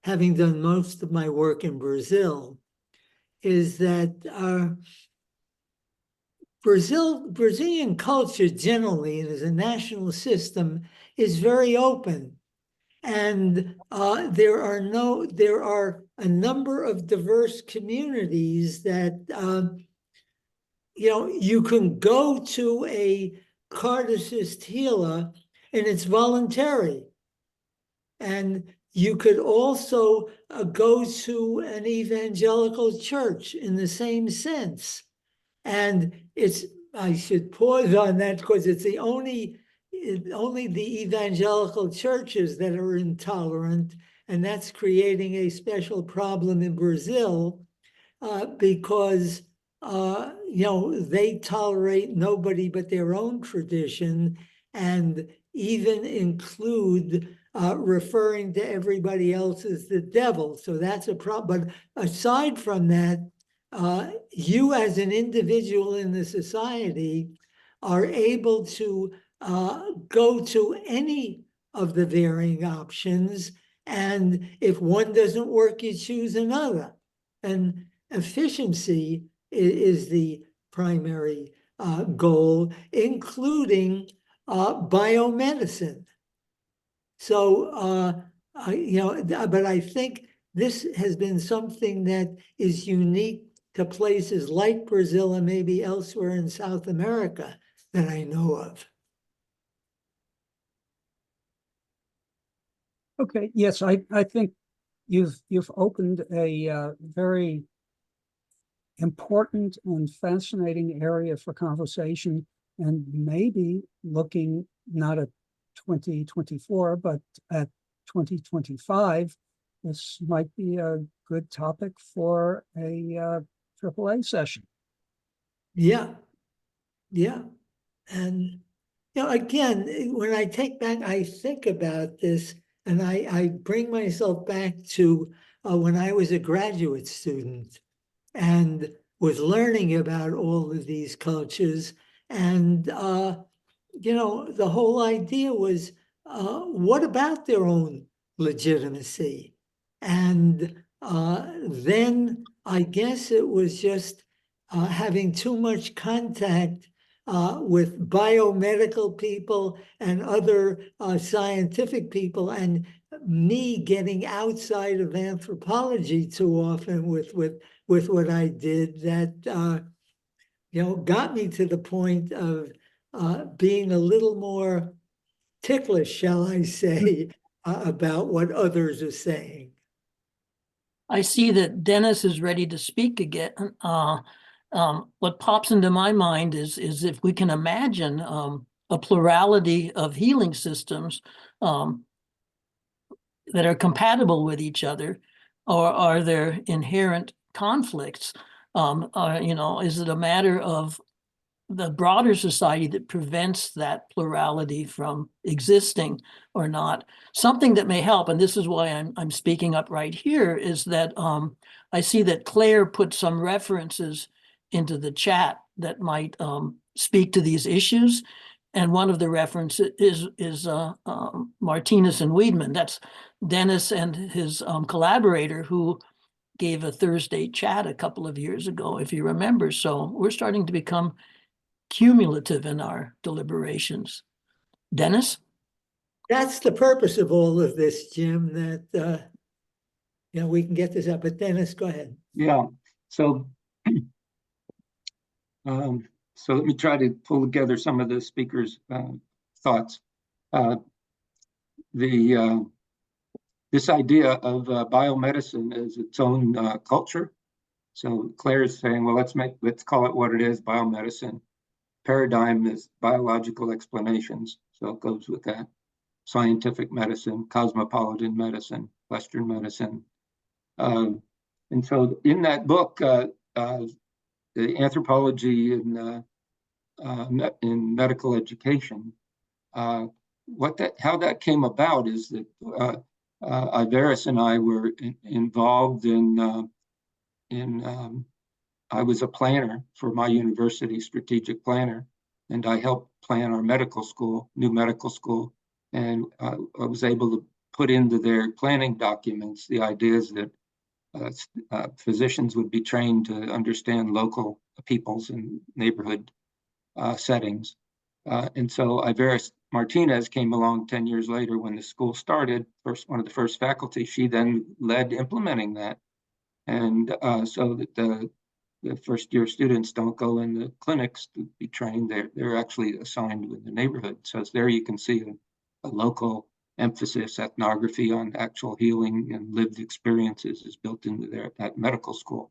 having done most of my work in Brazil, is that Brazilian culture generally, and as a national system, is very open. And there are a number of diverse communities that you can go to a Kardecist healer and it's voluntary. And you could also go to an evangelical church in the same sense. And I should pause on that because it's only the evangelical churches that are intolerant, and that's creating a special problem in Brazil because they tolerate nobody but their own tradition, and even include referring to everybody else as the devil. So that's a problem. But aside from that, you as an individual in the society are able to go to any of the varying options. And if one doesn't work, you choose another. And efficiency is the primary goal, including biomedicine. So, but I think this has been something that is unique to places like Brazil and maybe elsewhere in South America that I know of. Okay, yes, I think you've opened a very important and fascinating area for conversation, and maybe looking not at 2024, but at 2025, this might be a good topic for a AAA session. Yeah. And, again, when I think about this, and I bring myself back to when I was a graduate student and was learning about all of these cultures. And, the whole idea was, what about their own legitimacy? And then I guess it was just having too much contact with biomedical people and other scientific people, and me getting outside of anthropology too often with what I did, that got me to the point of being a little more ticklish, shall I say, about what others are saying. I see that Dennis is ready to speak again. What pops into my mind is if we can imagine a plurality of healing systems that are compatible with each other, or are there inherent conflicts? Is it a matter of the broader society that prevents that plurality from existing or not? Something that may help, and this is why I'm speaking up right here, is that I see that Claire put some references into the chat that might speak to these issues. And one of the references is Martinez and Weidman. That's Dennis and his collaborator who gave a Thursday chat a couple of years ago, if you remember. So we're starting to become cumulative in our deliberations. Dennis? That's the purpose of all of this, Jim, that we can get this up. But Dennis, go ahead. Yeah. So, so let me try to pull together some of the speakers' thoughts. This idea of biomedicine as its own culture. So Claire's saying, well, let's call it what it is, biomedicine. Paradigm is biological explanations, so it goes with that. Scientific medicine, cosmopolitan medicine, Western medicine. And so in that book, the anthropology in medical education, how that came about is that Iveris and I were involved in I was a planner for my university, strategic planner, and I helped plan our medical school, new medical school. And I was able to put into their planning documents the ideas that physicians would be trained to understand local peoples and neighborhood settings. And so Iveris Martinez came along 10 years later when the school started, one of the first faculty. She then led implementing that. And so that the first year students don't go in the clinics to be trained. They're actually assigned with the neighborhood. So there you can see a local emphasis, ethnography on actual healing and lived experiences is built into that medical school.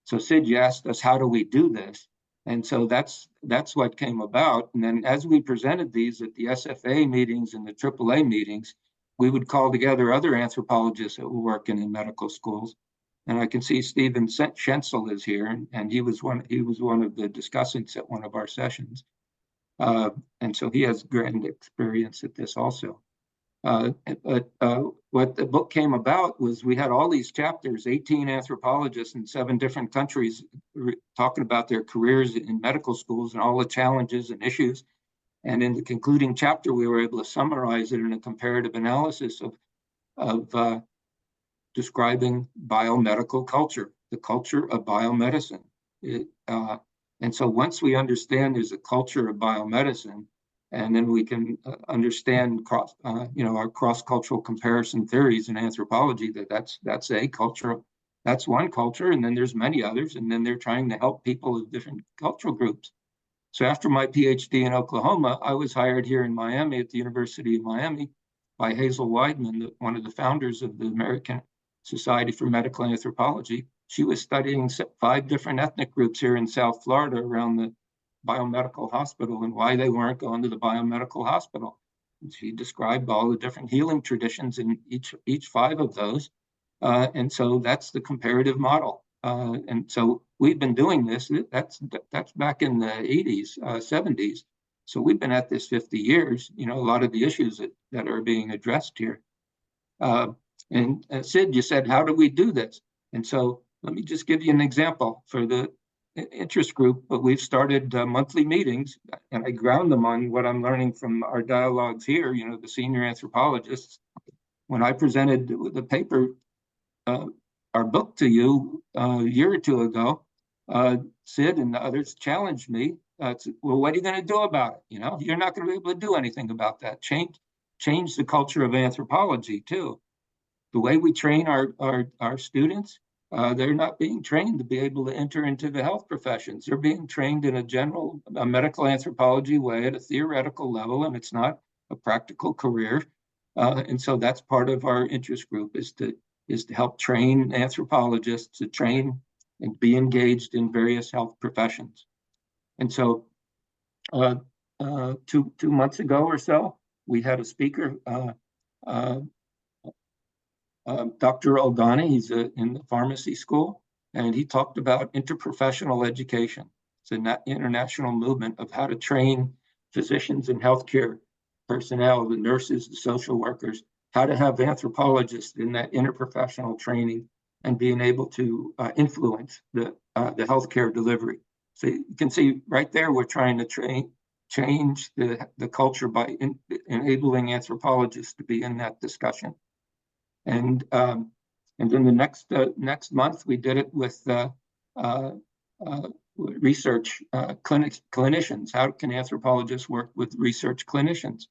So Sid, you asked us, how do we do this? And so that's what came about. And then as we presented these at the SFA meetings and the AAA meetings, we would call together other anthropologists that were working in medical schools. And I can see Stephen Schenzel is here, and he was one of the discussants at one of our sessions. And so he has grand experience at this also. But what the book came about was we had all these chapters, 18 anthropologists in 7 different countries talking about their careers in medical schools and all the challenges and issues. And in the concluding chapter, we were able to summarize it in a comparative analysis of describing biomedical culture, the culture of biomedicine. And so once we understand there's a culture of biomedicine, and then we can understand our cross-cultural comparison theories in anthropology, that's a culture, that's one culture, and then there's many others, and then they're trying to help people of different cultural groups. So after my PhD in Oklahoma, I was hired here in Miami at the University of Miami by Hazel Weidman, one of the founders of the American Society for Medical Anthropology. She was studying 5 different ethnic groups here in South Florida around the biomedical hospital and why they weren't going to the biomedical hospital. And she described all the different healing traditions in each 5 of those. And so that's the comparative model. And so we've been doing this, that's back in the 80s, 70s. So we've been at this 50 years, a lot of the issues that are being addressed here. And Sid, you said, how do we do this? And so let me just give you an example for the interest group, but we've started monthly meetings, and I ground them on what I'm learning from our dialogues here, the senior anthropologists. When I presented the paper, our book to you a year or 2 ago, Sid and the others challenged me. Well, what are you going to do about it? You're not going to be able to do anything about that. Change the culture of anthropology too. The way we train our students, they're not being trained to be able to enter into the health professions. They're being trained in a medical anthropology way at a theoretical level, and it's not a practical career. And so that's part of our interest group is to help train anthropologists to train and be engaged in various health professions. And so 2 months ago or so, we had a speaker, Dr. Oldani. He's in the pharmacy school, and he talked about interprofessional education. It's an international movement of how to train physicians and healthcare personnel, the nurses, the social workers, how to have anthropologists in that interprofessional training and being able to influence the healthcare delivery. So you can see right there, we're trying to change the culture by enabling anthropologists to be in that discussion. And then the next month we did it with research clinicians. How can anthropologists work with research clinicians,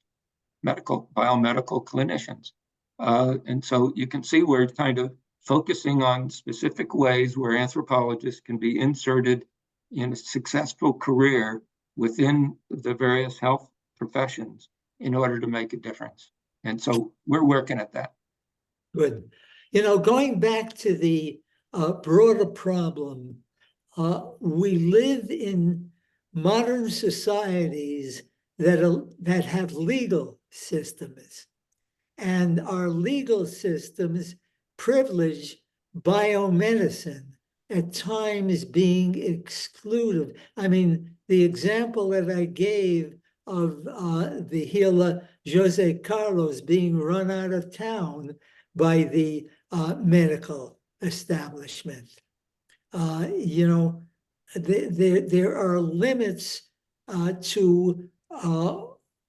biomedical clinicians? And so you can see we're kind of focusing on specific ways where anthropologists can be inserted in a successful career within the various health professions in order to make a difference. And so we're working at that. Good. You know, going back to the broader problem, we live in modern societies that have legal systems, and our legal systems privilege biomedicine, at times being excluded. I mean, the example that I gave of the healer Jose Carlos being run out of town by the medical establishment. You know, there are limits to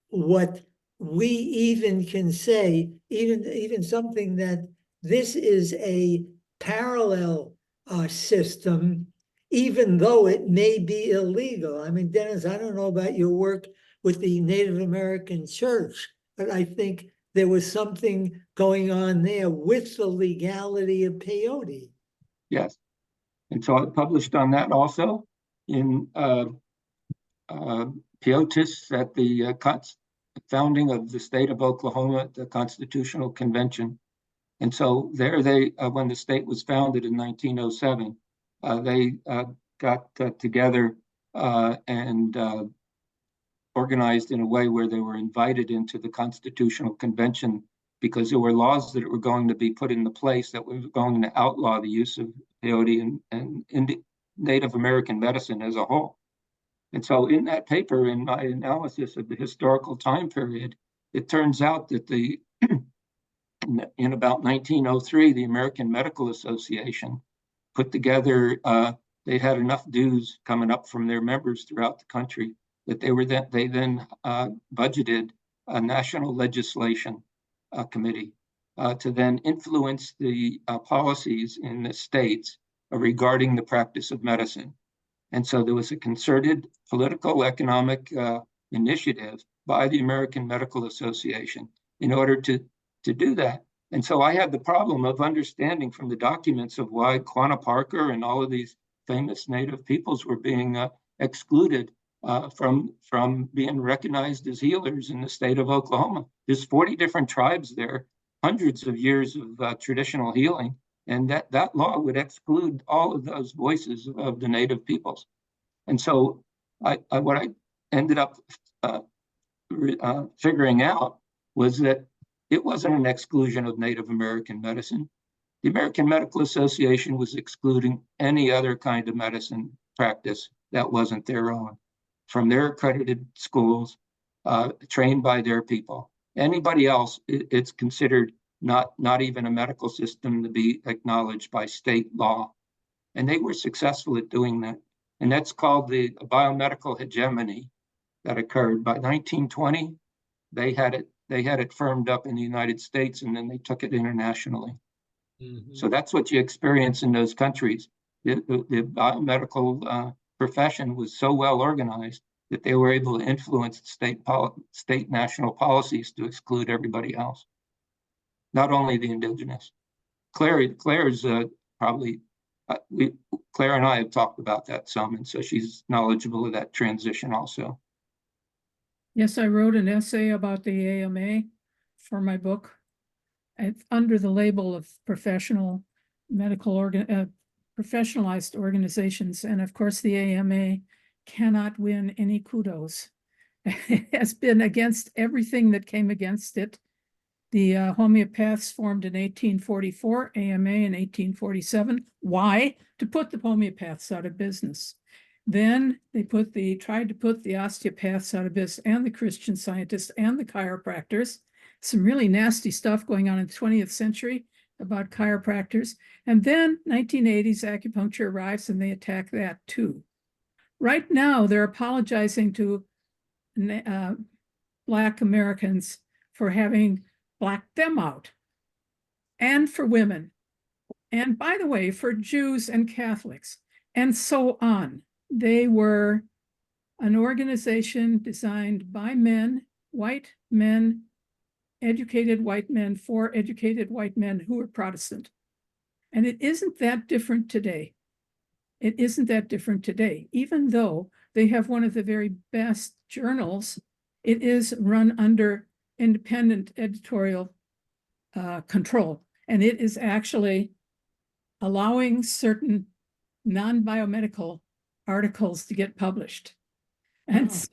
what we even can say, even something that this is a parallel system, even though it may be illegal. I mean, Dennis, I don't know about your work with the Native American Church, but I think there was something going on there with the legality of peyote. Yes. And so I published on that also in Peyotists at the founding of the state of Oklahoma, the Constitutional Convention. And so there they, when the state was founded in 1907, they got together and organized in a way where they were invited into the Constitutional Convention because there were laws that were going to be put into place that were going to outlaw the use of peyote and Native American medicine as a whole. And so in that paper, in my analysis of the historical time period, it turns out that in about 1903, the American Medical Association put together, they had enough dues coming up from their members throughout the country that they then budgeted a national legislation committee to then influence the policies in the states regarding the practice of medicine. And so there was a concerted political economic initiative by the American Medical Association in order to do that. And so I had the problem of understanding from the documents of why Quanah Parker and all of these famous Native peoples were being excluded from being recognized as healers in the state of Oklahoma. There's 40 different tribes there, hundreds of years of traditional healing, and that law would exclude all of those voices of the Native peoples. And so what I ended up figuring out was that it wasn't an exclusion of Native American medicine. The American Medical Association was excluding any other kind of medicine practice that wasn't their own from their accredited schools, trained by their people. Anybody else, it's considered not even a medical system to be acknowledged by state law. And they were successful at doing that. And that's called the biomedical hegemony that occurred. By 1920, they had it firmed up in the United States, and then they took it internationally. Mm-hmm. So that's what you experience in those countries. The biomedical profession was so well organized that they were able to influence state national policies to exclude everybody else, not only the indigenous. Claire's probably, Claire and I have talked about that some, and so she's knowledgeable of that transition also. Yes, I wrote an essay about the AMA for my book. It's under the label of professional medical professionalized organizations. And of course, the AMA cannot win any kudos. It has been against everything that came against it. The homeopaths formed in 1844, AMA in 1847. Why? To put the homeopaths out of business. Then they tried to put the osteopaths out of business, and the Christian Scientists and the chiropractors. Some really nasty stuff going on in the 20th century about chiropractors. And then 1980s acupuncture arrives and they attack that too. Right now, they're apologizing to Black Americans for having blacked them out, and for women. And by the way, for Jews and Catholics, and so on. They were an organization designed by men, white men, educated white men, for educated white men who were Protestant. And it isn't that different today. It isn't that different today. Even though they have one of the very best journals, it is run under independent editorial control. And it is actually allowing certain non-biomedical articles to get published. And so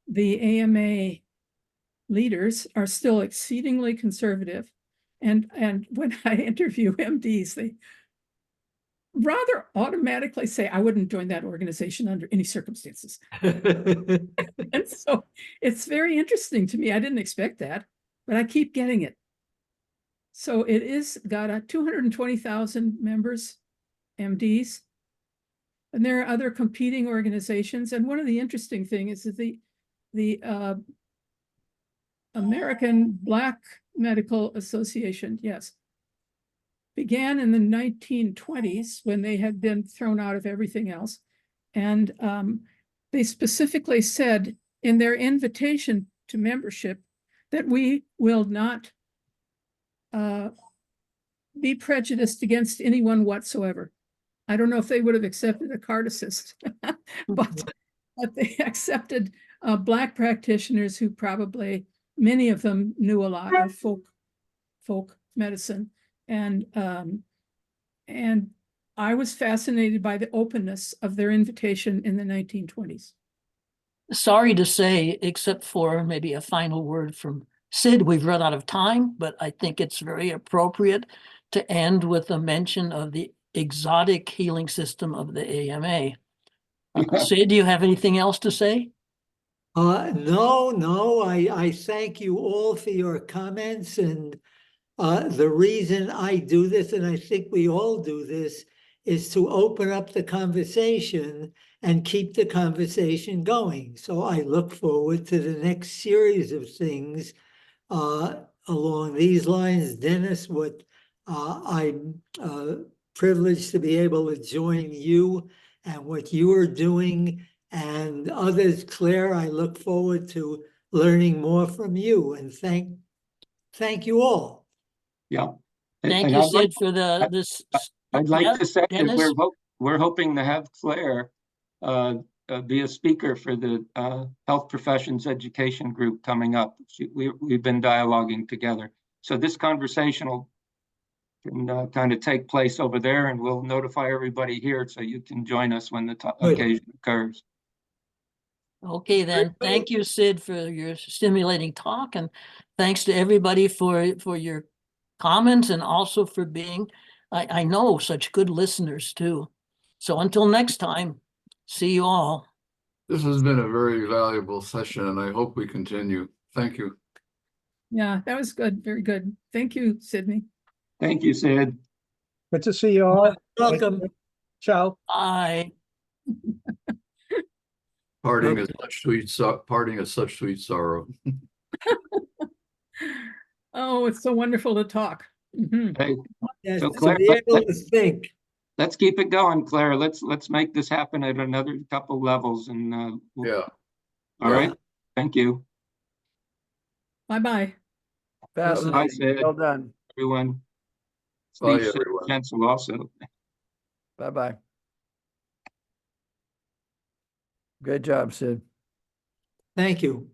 the AMA leaders are still exceedingly conservative. And when I interview MDs, they rather automatically say, I wouldn't join that organization under any circumstances. And so it's very interesting to me. I didn't expect that, but I keep getting it. So it is got a 220,000 members, MDs, and there are other competing organizations. And one of the interesting things is that the American Black Medical Association, yes, began in the 1920s when they had been thrown out of everything else. And they specifically said in their invitation to membership that we will not be prejudiced against anyone whatsoever. I don't know if they would have accepted a Kardecist, but they accepted Black practitioners who probably, many of them knew a lot of folk medicine. And I was fascinated by the openness of their invitation in the 1920s. Sorry to say, except for maybe a final word from Sid, we've run out of time, but I think it's very appropriate to end with a mention of the exotic healing system of the AMA. Sid, do you have anything else to say? No, I thank you all for your comments. And the reason I do this, and I think we all do this, is to open up the conversation and keep the conversation going. So I look forward to the next series of things along these lines. Dennis, what I'm privileged to be able to join you and what you are doing, and others. Claire, I look forward to learning more from you, and thank you all. Yeah. Thank And you, I'd like- Sid, for this. I'd like Yeah, to say Dennis? that we're hoping to have Claire be a speaker for the health professions education group coming up. We've been dialoguing together. So this conversation can kind of take place over there, and we'll notify everybody here so you can join us when the occasion occurs. Okay, then. Thank you, Sid, for your stimulating talk, and thanks to everybody for your comments, and also for being, I know, such good listeners too. So until next time, see you all. This has been a very valuable session, and I hope we continue. Thank you. Yeah, that was good. Very good. Thank you, Sidney. Thank you, Sid. Good to see you all. Welcome. Ciao. Bye. Parting is such sweet sorrow. Oh, it's so wonderful to talk. Mhm. Hey, Yes, So to Claire, be able to think. let's keep it going, Claire. Let's make this happen at another couple levels, and Yeah. all right. Thank you. Bye-bye. Bye, Sid. Well done. Everyone. Bye, Steve everyone. Chancel also. Bye-bye. Good job, Sid. Thank you.